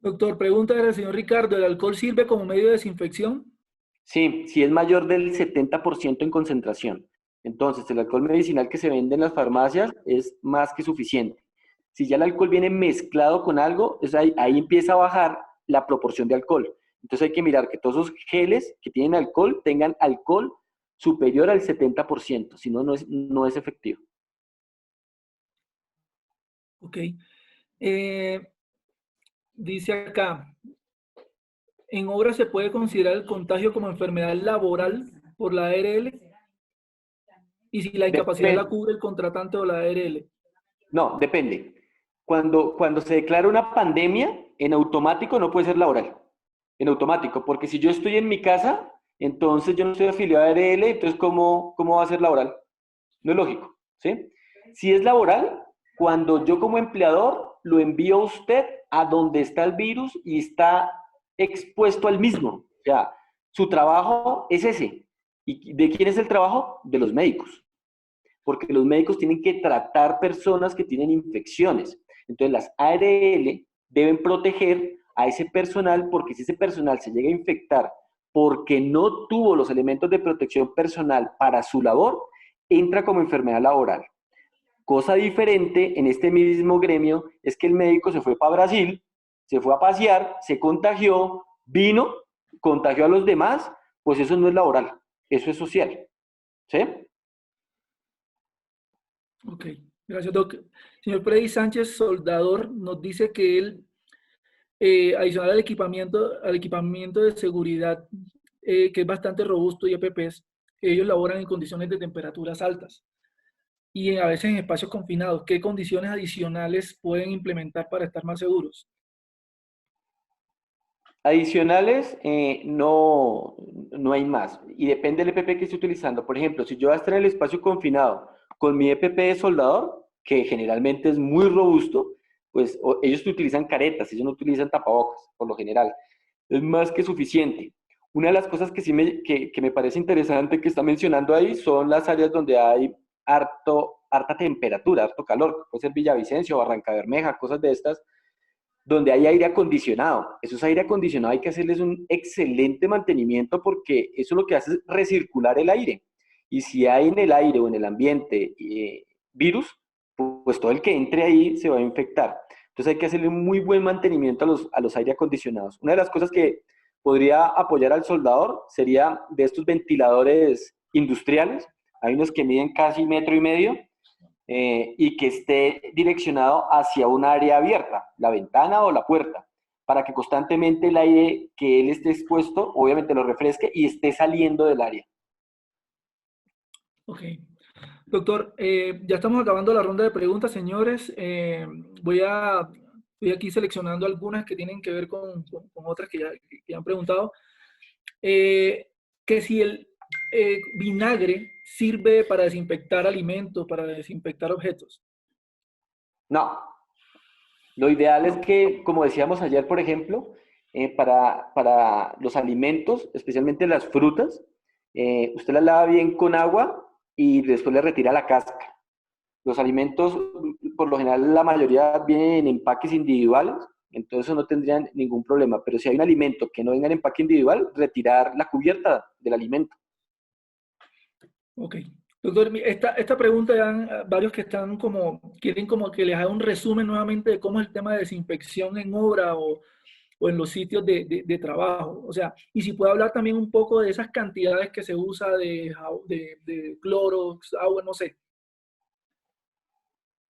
B: Doctor, pregunta del señor Ricardo, ¿el alcohol sirve como medio de desinfección?
D: Sí, si es mayor del 70% en concentración. Entonces, el alcohol medicinal que se vende en las farmacias es más que suficiente. Si ya el alcohol viene mezclado con algo, ahí empieza a bajar la proporción de alcohol. Entonces hay que mirar que todos esos geles que tienen alcohol tengan alcohol superior al 70%, si no, no es efectivo.
B: Ok. Dice acá, ¿en obra se puede considerar el contagio como enfermedad laboral por la ARL? Y si la incapacidad la
D: Depende.
B: cubre el contratante o la ARL.
D: No, depende. Cuando se declara una pandemia, en automático no puede ser laboral. En automático, porque si yo estoy en mi casa, entonces yo no estoy afiliado a ARL, entonces ¿cómo va a ser laboral? No es lógico, ¿sí? Si es laboral, cuando yo como empleador lo envío a usted a donde está el virus y está expuesto al mismo. O sea, su trabajo es ese. ¿Y de quién es el trabajo? De los médicos, porque los médicos tienen que tratar personas que tienen infecciones. Entonces las ARL deben proteger a ese personal, porque si ese personal se llega a infectar porque no tuvo los elementos de protección personal para su labor, entra como enfermedad laboral. Cosa diferente en este mismo gremio es que el médico se fue para Brasil, se fue a pasear, se contagió, vino, contagió a los demás, pues eso no es laboral, eso es social. ¿Sí?
B: Ok, gracias, Doc. Señor Freddy Sánchez, soldador, nos dice que él, adicional al equipamiento de seguridad, que es bastante robusto y EPPs, ellos laboran en condiciones de temperaturas altas y a veces en espacios confinados. ¿Qué condiciones adicionales pueden implementar para estar más seguros?
D: Adicionales, no hay más. Y depende del EPP que esté utilizando. Por ejemplo, si yo voy a estar en el espacio confinado con mi EPP de soldador, que generalmente es muy robusto, pues ellos utilizan caretas, ellos no utilizan tapabocas, por lo general. Es más que suficiente. Una de las cosas que sí que me parece interesante que está mencionando ahí son las áreas donde hay harta temperatura, harto calor. Puede ser Villavicencio, Barranca Bermeja, cosas de estas donde hay aire acondicionado. Esos aire acondicionado hay que hacerles un excelente mantenimiento porque eso lo que hace es recircular el aire. Y si hay en el aire o en el ambiente virus, pues todo el que entre ahí se va a infectar. Entonces hay que hacerle un muy buen mantenimiento a los aire acondicionados. Una de las cosas que podría apoyar al soldador sería de estos ventiladores industriales. Hay unos que miden casi 1,5 metros y que esté direccionado hacia un área abierta, la ventana o la puerta, para que constantemente el aire que él esté expuesto, obviamente lo refresque y esté saliendo del área.
B: Ok. Doctor, ya estamos acabando la ronda de preguntas, señores. Estoy aquí seleccionando algunas que tienen que ver con otras que han preguntado. Que si el vinagre sirve para desinfectar alimentos, para desinfectar objetos.
D: No, lo ideal es que, como decíamos ayer, por ejemplo, para los alimentos, especialmente las frutas, usted las lava bien con agua y después le retira la cáscara. Los alimentos, por lo general, la mayoría vienen en empaques individuales, entonces eso no tendrían ningún problema. Pero si hay un alimento que no venga en empaque individual, retirar la cubierta del alimento.
B: Ok. Doctor, esta pregunta ya varios que quieren como que les haga un resumen nuevamente de cómo es el tema de desinfección en obra o en los sitios de trabajo. O sea, y si puede hablar también un poco de esas cantidades que se usa de Clorox, agua, no sé.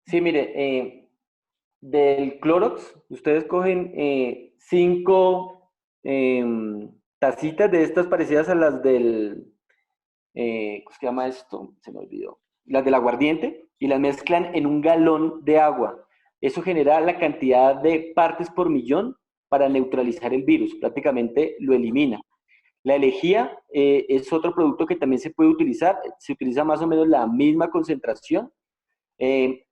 D: Sí, mire, del Clorox, ustedes cogen 5 tacitas de estas parecidas a las ¿cómo se llama esto? Se me olvidó. Las del aguardiente y las mezclan en un galón de agua. Eso genera la cantidad de partes por millón para neutralizar el virus. Prácticamente lo elimina. La lejía es otro producto que también se puede utilizar. Se utiliza más o menos la misma concentración.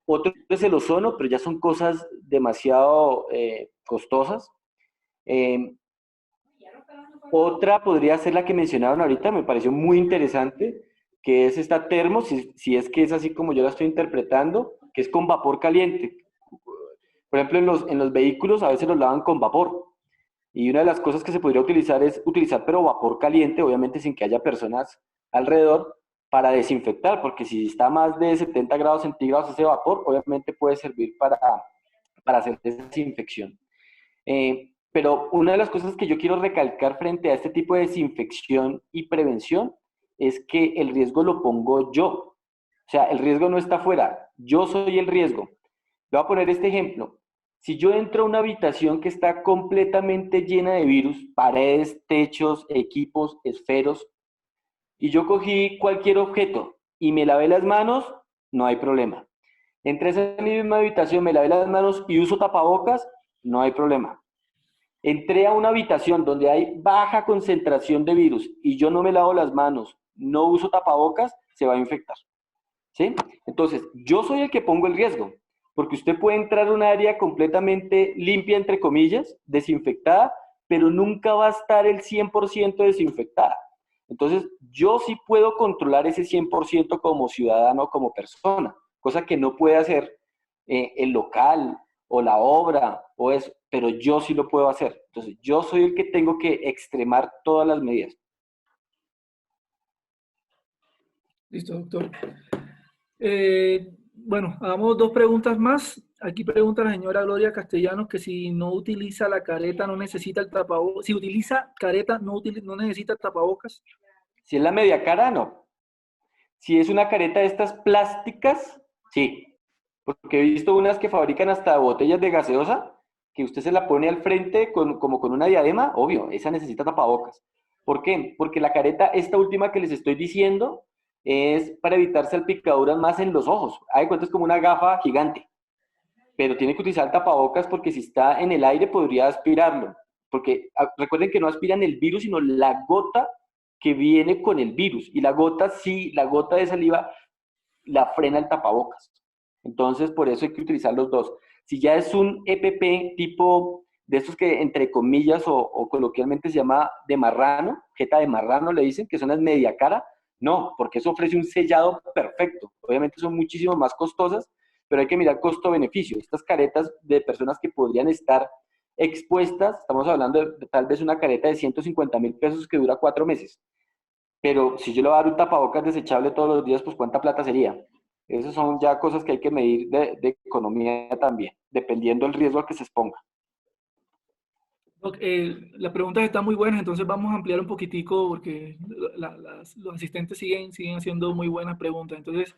D: Otro es el ozono, pero ya son cosas demasiado costosas. Eh, Otra podría ser la que mencionaron ahorita, me pareció muy interesante, que es esta termo, si es que es así como yo la estoy interpretando, que es con vapor caliente. Por ejemplo, en los vehículos a veces los lavan con vapor. Y una de las cosas que se podría utilizar es utilizar, pero vapor caliente, obviamente sin que haya personas alrededor, para desinfectar, porque si está a más de 70 grados centígrados ese vapor, obviamente puede servir para hacer desinfección. Pero una de las cosas que yo quiero recalcar frente a este tipo de desinfección y prevención es que el riesgo lo pongo yo. O sea, el riesgo no está afuera, yo soy el riesgo. Le voy a poner este ejemplo. Si yo entro a una habitación que está completamente llena de virus, paredes, techos, equipos, esferos, y yo cogí cualquier objeto y me lavé las manos, no hay problema. Entré a esa misma habitación, me lavé las manos y uso tapabocas, no hay problema. Entré a una habitación donde hay baja concentración de virus y yo no me lavo las manos, no uso tapabocas, se va a infectar. ¿Sí? Entonces, yo soy el que pongo el riesgo, porque usted puede entrar a un área completamente limpia, entre comillas, desinfectada, pero nunca va a estar el 100% desinfectada. Entonces, yo sí puedo controlar ese 100% como ciudadano, como persona, cosa que no puede hacer el local o la obra o eso, pero yo sí lo puedo hacer. Entonces, yo soy el que tengo que extremar todas las medidas.
B: Listo, doctor. Bueno, hagamos dos preguntas más. Aquí pregunta la señora Gloria Castellanos que si no utiliza la careta no necesita el tapabocas. Si utiliza careta no necesita tapabocas.
D: Si es la media cara, no. Si es una careta de estas plásticas, sí. Porque he visto unas que fabrican hasta botellas de gaseosa, que usted se la pone al frente como con una diadema, obvio, esa necesita tapabocas. ¿Por qué? Porque la careta, esta última que les estoy diciendo, es para evitar salpicaduras más en los ojos. Hay cuenta es como una gafa gigante, pero tiene que utilizar tapabocas porque si está en el aire podría aspirarlo. Porque recuerden que no aspiran el virus, sino la gota que viene con el virus. Y la gota, sí, la gota de saliva la frena el tapabocas. Entonces, por eso hay que utilizar los dos. Si ya es un EPP tipo de estos que, entre comillas, o coloquialmente se llama de marrano, jeta de marrano le dicen, que son las media cara, no, porque eso ofrece un sellado perfecto. Obviamente son muchísimo más costosas, pero hay que mirar costo-beneficio. Estas caretas de personas que podrían estar expuestas, estamos hablando de tal vez una careta de 150.000 pesos que dura 4 meses. Pero si yo le voy a dar un tapabocas desechable todos los días, pues ¿cuánta plata sería? Esas son ya cosas que hay que medir de economía también, dependiendo del riesgo al que se exponga.
B: Doc, las preguntas están muy buenas, entonces vamos a ampliar un poquitico porque los asistentes siguen haciendo muy buenas preguntas. Entonces,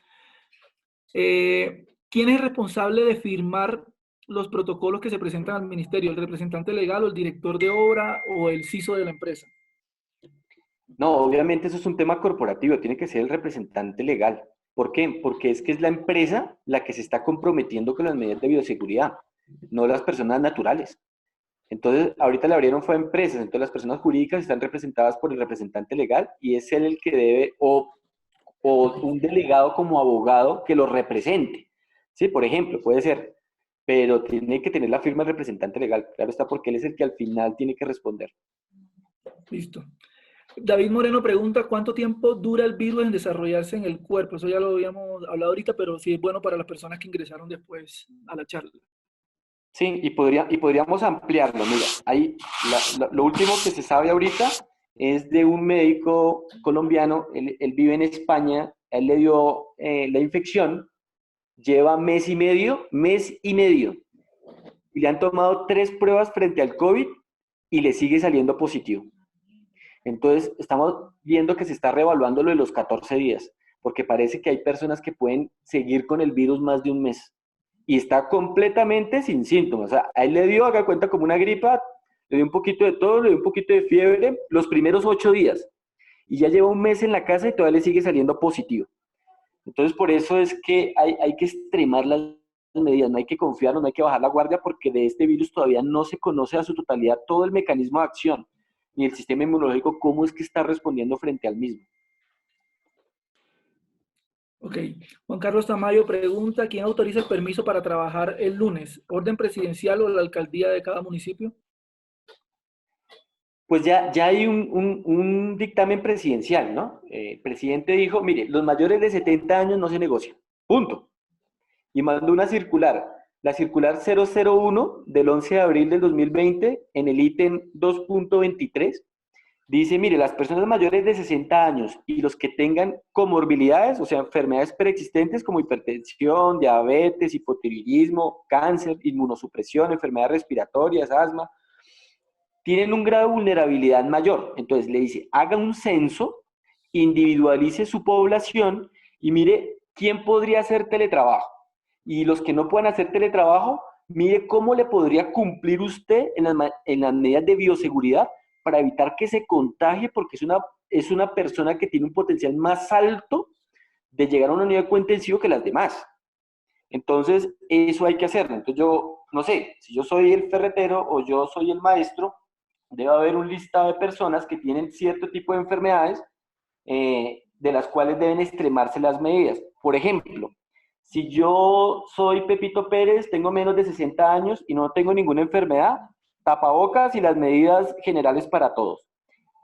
B: ¿quién es responsable de firmar los protocolos que se presentan al ministerio? ¿El representante legal o el director de obra o el CISO de la empresa?
D: No, obviamente eso es un tema corporativo, tiene que ser el representante legal. ¿Por qué? Porque es que es la empresa la que se está comprometiendo con las medidas de bioseguridad, no las personas naturales. Entonces, ahorita le abrieron fue a empresas, entonces las personas jurídicas están representadas por el representante legal y es él el que debe, o un delegado como abogado que lo represente. Sí, por ejemplo, puede ser, pero tiene que tener la firma del representante legal. Claro está, porque él es el que al final tiene que responder.
B: Listo. David Moreno pregunta, ¿cuánto tiempo dura el virus en desarrollarse en el cuerpo? Eso ya lo habíamos hablado ahorita, pero sí es bueno para las personas que ingresaron después a la charla.
D: Sí, y podríamos ampliarlo. Mira, ahí lo último que se sabe ahorita es de un médico colombiano, él vive en España, a él le dio la infección, lleva mes y medio, y le han tomado 3 pruebas frente al COVID y le sigue saliendo positivo. Entonces, estamos viendo que se está reevaluando lo de los 14 días, porque parece que hay personas que pueden seguir con el virus más de un mes y está completamente sin síntomas. O sea, a él le dio, haga cuenta, como una gripa, le dio un poquito de tos, le dio un poquito de fiebre los primeros 8 días y ya lleva un mes en la casa y todavía le sigue saliendo positivo. Entonces, por eso es que hay que extremar las medidas, no hay que confiar, no hay que bajar la guardia porque de este virus todavía no se conoce a su totalidad todo el mecanismo de acción ni el sistema inmunológico, cómo es que está respondiendo frente al mismo.
B: Ok. Juan Carlos Tamayo pregunta, ¿quién autoriza el permiso para trabajar el lunes? ¿Orden presidencial o la alcaldía de cada municipio?
D: Pues ya hay un dictamen presidencial, ¿no? El presidente dijo, mire, los mayores de 70 años no se negocian, punto. Y mandó una circular, la circular 001 del 11 de abril del 2020, en el ítem 2.23, dice, mire, las personas mayores de 60 años y los que tengan comorbilidades, o sea, enfermedades preexistentes como hipertensión, diabetes, hipotiroidismo, cáncer, inmunosupresión, enfermedades respiratorias, asma, tienen un grado de vulnerabilidad mayor. Entonces le dice, haga un censo, individualice su población y mire quién podría hacer teletrabajo. Y los que no puedan hacer teletrabajo, mire cómo le podría cumplir usted en las medidas de bioseguridad para evitar que se contagie, porque es una persona que tiene un potencial más alto de llegar a una unidad de cuidado intensivo que las demás. Entonces, eso hay que hacerlo. Entonces yo, no sé, si yo soy el ferretero o yo soy el maestro, debe haber un listado de personas que tienen cierto tipo de enfermedades de las cuales deben extremarse las medidas. Por ejemplo, si yo soy Pepito Pérez, tengo menos de 60 años y no tengo ninguna enfermedad, tapabocas y las medidas generales para todos.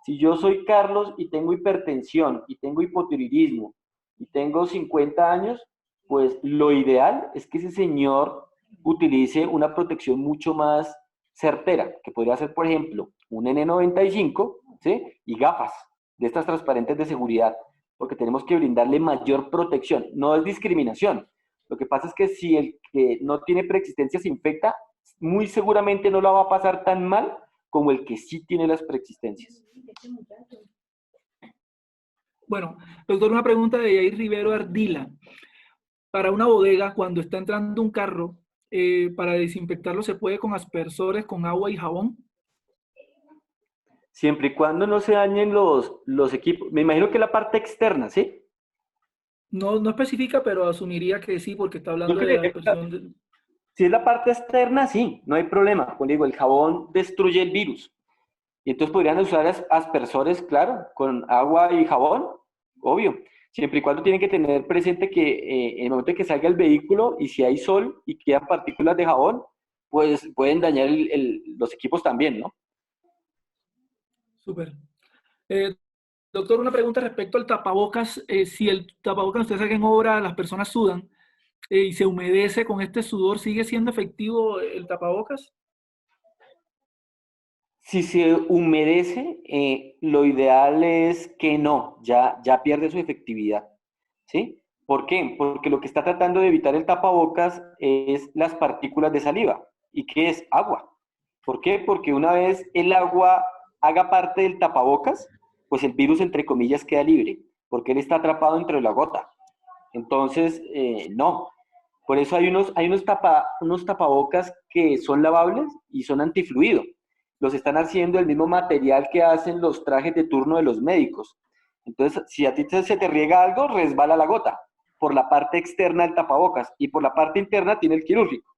D: Si yo soy Carlos y tengo hipertensión y tengo hipotiroidismo y tengo 50 años, pues lo ideal es que ese señor utilice una protección mucho más certera, que podría ser, por ejemplo, un N95, ¿sí? Y gafas de estas transparentes de seguridad, porque tenemos que brindarle mayor protección. No es discriminación. Lo que pasa es que si el que no tiene preexistencia se infecta, muy seguramente no la va a pasar tan mal como el que sí tiene las preexistencias.
B: Bueno, doctor, una pregunta de Yair Rivero Ardila. Para una bodega, cuando está entrando un carro, para desinfectarlo, ¿se puede con aspersores, con agua y jabón?
D: Siempre y cuando no se dañen los equipos. Me imagino que la parte externa, ¿sí?
B: No, no especifica, pero asumiría que sí, porque está
D: Yo
B: hablando de la
D: creería que
B: dispersión de...
D: si es la parte externa, sí, no hay problema. Como digo, el jabón destruye el virus. Y entonces podrían usar aspersores, claro, con agua y jabón, obvio. Siempre y cuando tienen que tener presente que en el momento en que salga el vehículo y si hay sol y quedan partículas de jabón, pues pueden dañar los equipos también, ¿no?
B: Súper. Eh, Doctor, una pregunta respecto al tapabocas. Si el tapabocas, usted sabe que en obra las personas sudan y se humedece con este sudor, ¿sigue siendo efectivo el tapabocas?
D: Si se humedece, lo ideal es que no, ya pierde su efectividad, ¿sí? ¿Por qué? Porque lo que está tratando de evitar el tapabocas es las partículas de saliva. ¿Y qué es? Agua. ¿Por qué? Porque una vez el agua haga parte del tapabocas, pues el virus, entre comillas, queda libre, porque él está atrapado dentro de la gota. Entonces, no. Por eso unos tapabocas que son lavables y son antifluido. Los están haciendo el mismo material que hacen los trajes de turno de los médicos. Entonces, si a ti se te riega algo, resbala la gota por la parte externa del tapabocas y por la parte interna tiene el quirúrgico.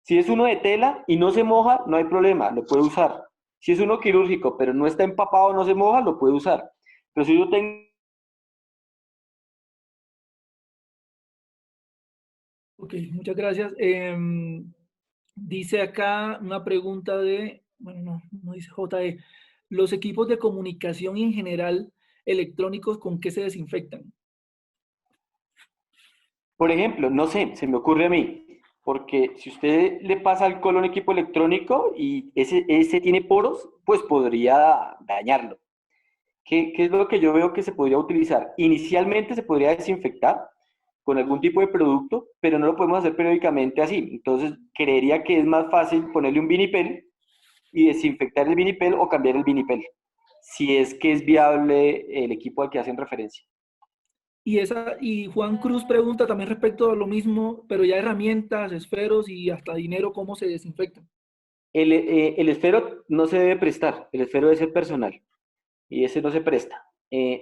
D: Si es uno de tela y no se moja, no hay problema, lo puede usar. Si es uno quirúrgico, pero no está empapado, no se moja, lo puede usar. Pero si yo tengo...
B: Ok, muchas gracias. Dice acá una pregunta de, bueno, no dice JE. Los equipos de comunicación y en general electrónicos, ¿con qué se desinfectan?
D: Por ejemplo, no sé, se me ocurre a mí, porque si usted le pasa alcohol a un equipo electrónico y ese tiene poros, pues podría dañarlo. ¿Qué es lo que yo veo que se podría utilizar? Inicialmente se podría desinfectar con algún tipo de producto, pero no lo podemos hacer periódicamente así. Entonces, creería que es más fácil ponerle un vinipel y desinfectar el vinipel o cambiar el vinipel, si es que es viable el equipo al que hacen referencia.
B: Y Juan Cruz pregunta también respecto a lo mismo, pero ya herramientas, esferos y hasta dinero, ¿cómo se desinfectan?
D: El esfero no se debe prestar, el esfero debe ser personal y ese no se presta.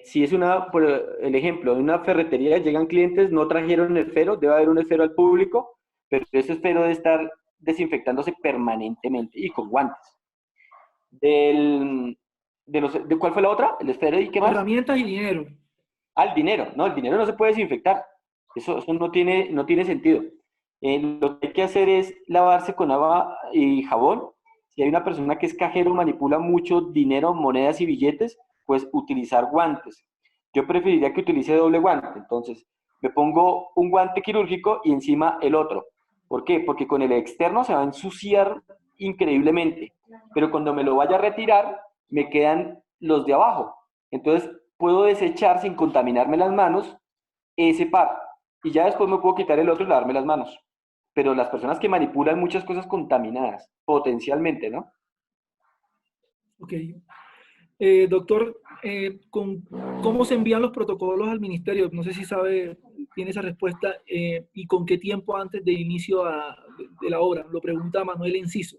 D: Si es por el ejemplo, en una ferretería llegan clientes, no trajeron el esfero, debe haber un esfero al público, pero ese esfero debe estar desinfectándose permanentemente y con guantes. ¿De cuál fue la otra? ¿El esfero y qué más?
B: Herramientas y dinero.
D: El dinero. No, el dinero no se puede desinfectar. Eso no tiene sentido. Lo que hay que hacer es lavarse con agua y jabón. Si hay una persona que es cajero, manipula mucho dinero, monedas y billetes, pues utilizar guantes. Yo preferiría que utilice doble guante. Entonces, me pongo un guante quirúrgico y encima el otro. ¿Por qué? Porque con el externo se va a ensuciar increíblemente. Pero cuando me lo vaya a retirar, me quedan los de abajo. Entonces, puedo desechar sin contaminarme las manos ese par. Y ya después me puedo quitar el otro y lavarme las manos. Pero las personas que manipulan muchas cosas contaminadas, potencialmente, ¿no?
B: Ok. Doctor, ¿cómo se envían los protocolos al ministerio? No sé si sabe, tiene esa respuesta, y con qué tiempo antes de inicio de la obra. Lo pregunta Manuel Enciso.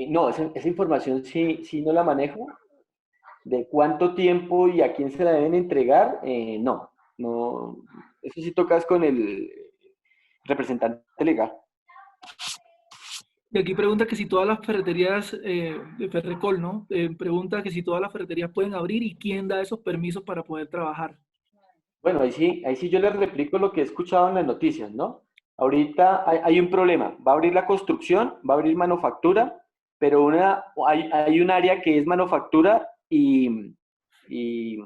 D: No, esa información sí no la manejo. ¿De cuánto tiempo y a quién se la deben entregar? No. Eso sí tocas con el representante legal.
B: Y aquí pregunta que si todas las ferreterías de Ferrecol, ¿no? Pregunta que si todas las ferreterías pueden abrir y quién da esos permisos para poder trabajar.
D: Bueno, ahí sí yo les replico lo que he escuchado en las noticias, ¿no? Ahorita hay un problema. Va a abrir la construcción, va a abrir manufactura, pero hay un área que es manufactura y, y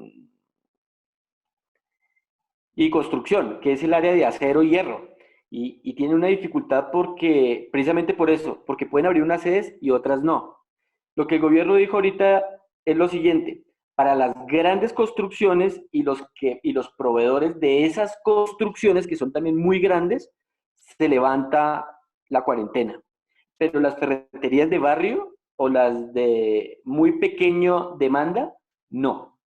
D: construcción, que es el área de acero y hierro. Y tiene una dificultad precisamente por eso, porque pueden abrir unas sedes y otras no. Lo que el gobierno dijo ahorita es lo siguiente: para las grandes construcciones y los proveedores de esas construcciones, que son también muy grandes, se levanta la cuarentena. Pero las ferreterías de barrio o las de muy pequeño demanda, no.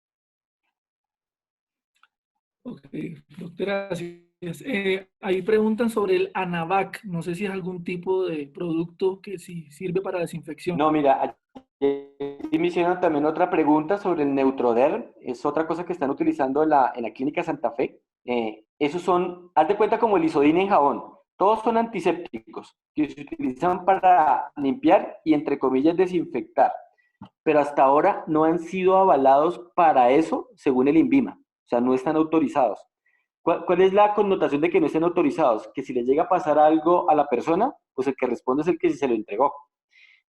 B: Ok, doctora, gracias. Ahí preguntan sobre el ANAVAC. No sé si es algún tipo de producto que sí sirve para desinfección.
D: No, mira, Y me hicieron también otra pregunta sobre el Neutroderm. Es otra cosa que están utilizando en la Clínica Santa Fe. Esos son, haz de cuenta como el Isodine en jabón. Todos son antisépticos que se utilizan para limpiar y, entre comillas, desinfectar. Pero hasta ahora no han sido avalados para eso según el INVIMA. O sea, no están autorizados. ¿Cuál es la connotación de que no estén autorizados? Que si le llega a pasar algo a la persona, pues el que responde es el que se lo entregó.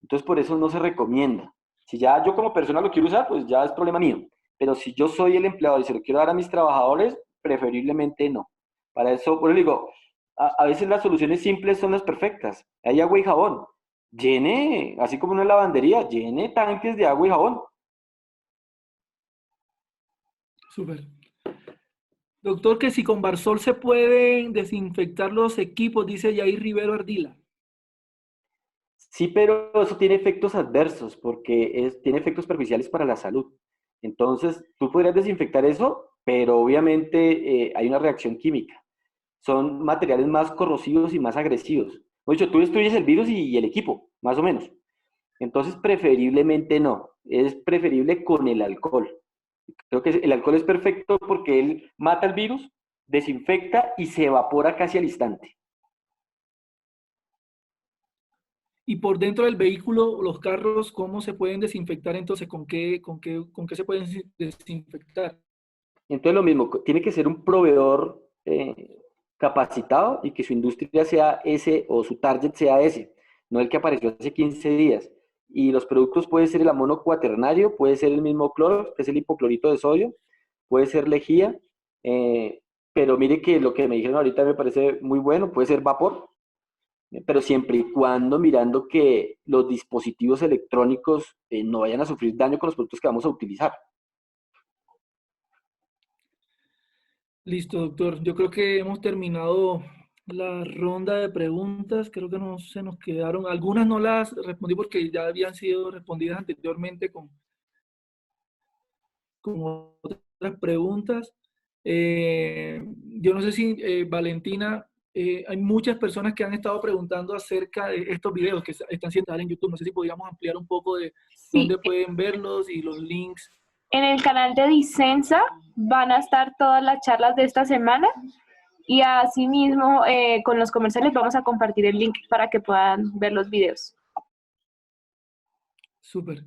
D: Entonces, por eso no se recomienda. Si ya yo como persona lo quiero usar, pues ya es problema mío. Pero si yo soy el empleador y se lo quiero dar a mis trabajadores, preferiblemente no. Para eso, por eso digo, a veces las soluciones simples son las perfectas. Hay agua y jabón. Llene, así como una lavandería, llene tanques de agua y jabón.
B: Súper. Doctor, que si con Barsol se pueden desinfectar los equipos, dice Yair Rivero Ardila.
D: Sí, pero eso tiene efectos adversos porque tiene efectos perjudiciales para la salud. Entonces, tú podrías desinfectar eso, pero obviamente hay una reacción química. Son materiales más corrosivos y más agresivos. De hecho, tú destruyes el virus y el equipo, más o menos. Entonces, preferiblemente no. Es preferible con el alcohol. Creo que el alcohol es perfecto porque él mata el virus, desinfecta y se evapora casi al instante.
B: Y por dentro del vehículo, los carros, ¿cómo se pueden desinfectar? Entonces, ¿con qué se pueden desinfectar?
D: Entonces, lo mismo, tiene que ser un proveedor capacitado y que su industria sea ese o su target sea ese, no el que apareció hace 15 días. Y los productos puede ser el amono cuaternario, puede ser el mismo cloro, que es el hipoclorito de sodio, puede ser lejía, pero mire que lo que me dijeron ahorita me parece muy bueno, puede ser vapor, pero siempre y cuando mirando que los dispositivos electrónicos no vayan a sufrir daño con los productos que vamos a utilizar.
B: Listo, doctor. Yo creo que hemos terminado la ronda de preguntas. Creo que no se nos quedaron. Algunas no las respondí porque ya habían sido respondidas anteriormente con otras preguntas. Yo no sé si, Valentina, hay muchas personas que han estado preguntando acerca de estos videos que están siendo en YouTube. No sé si podríamos ampliar un poco de
C: Sí,
B: dónde pueden verlos y los links.
C: en el canal de Dicensa van a estar todas las charlas de esta semana y asimismo con los comerciales vamos a compartir el link para que puedan ver los videos.
B: Súper.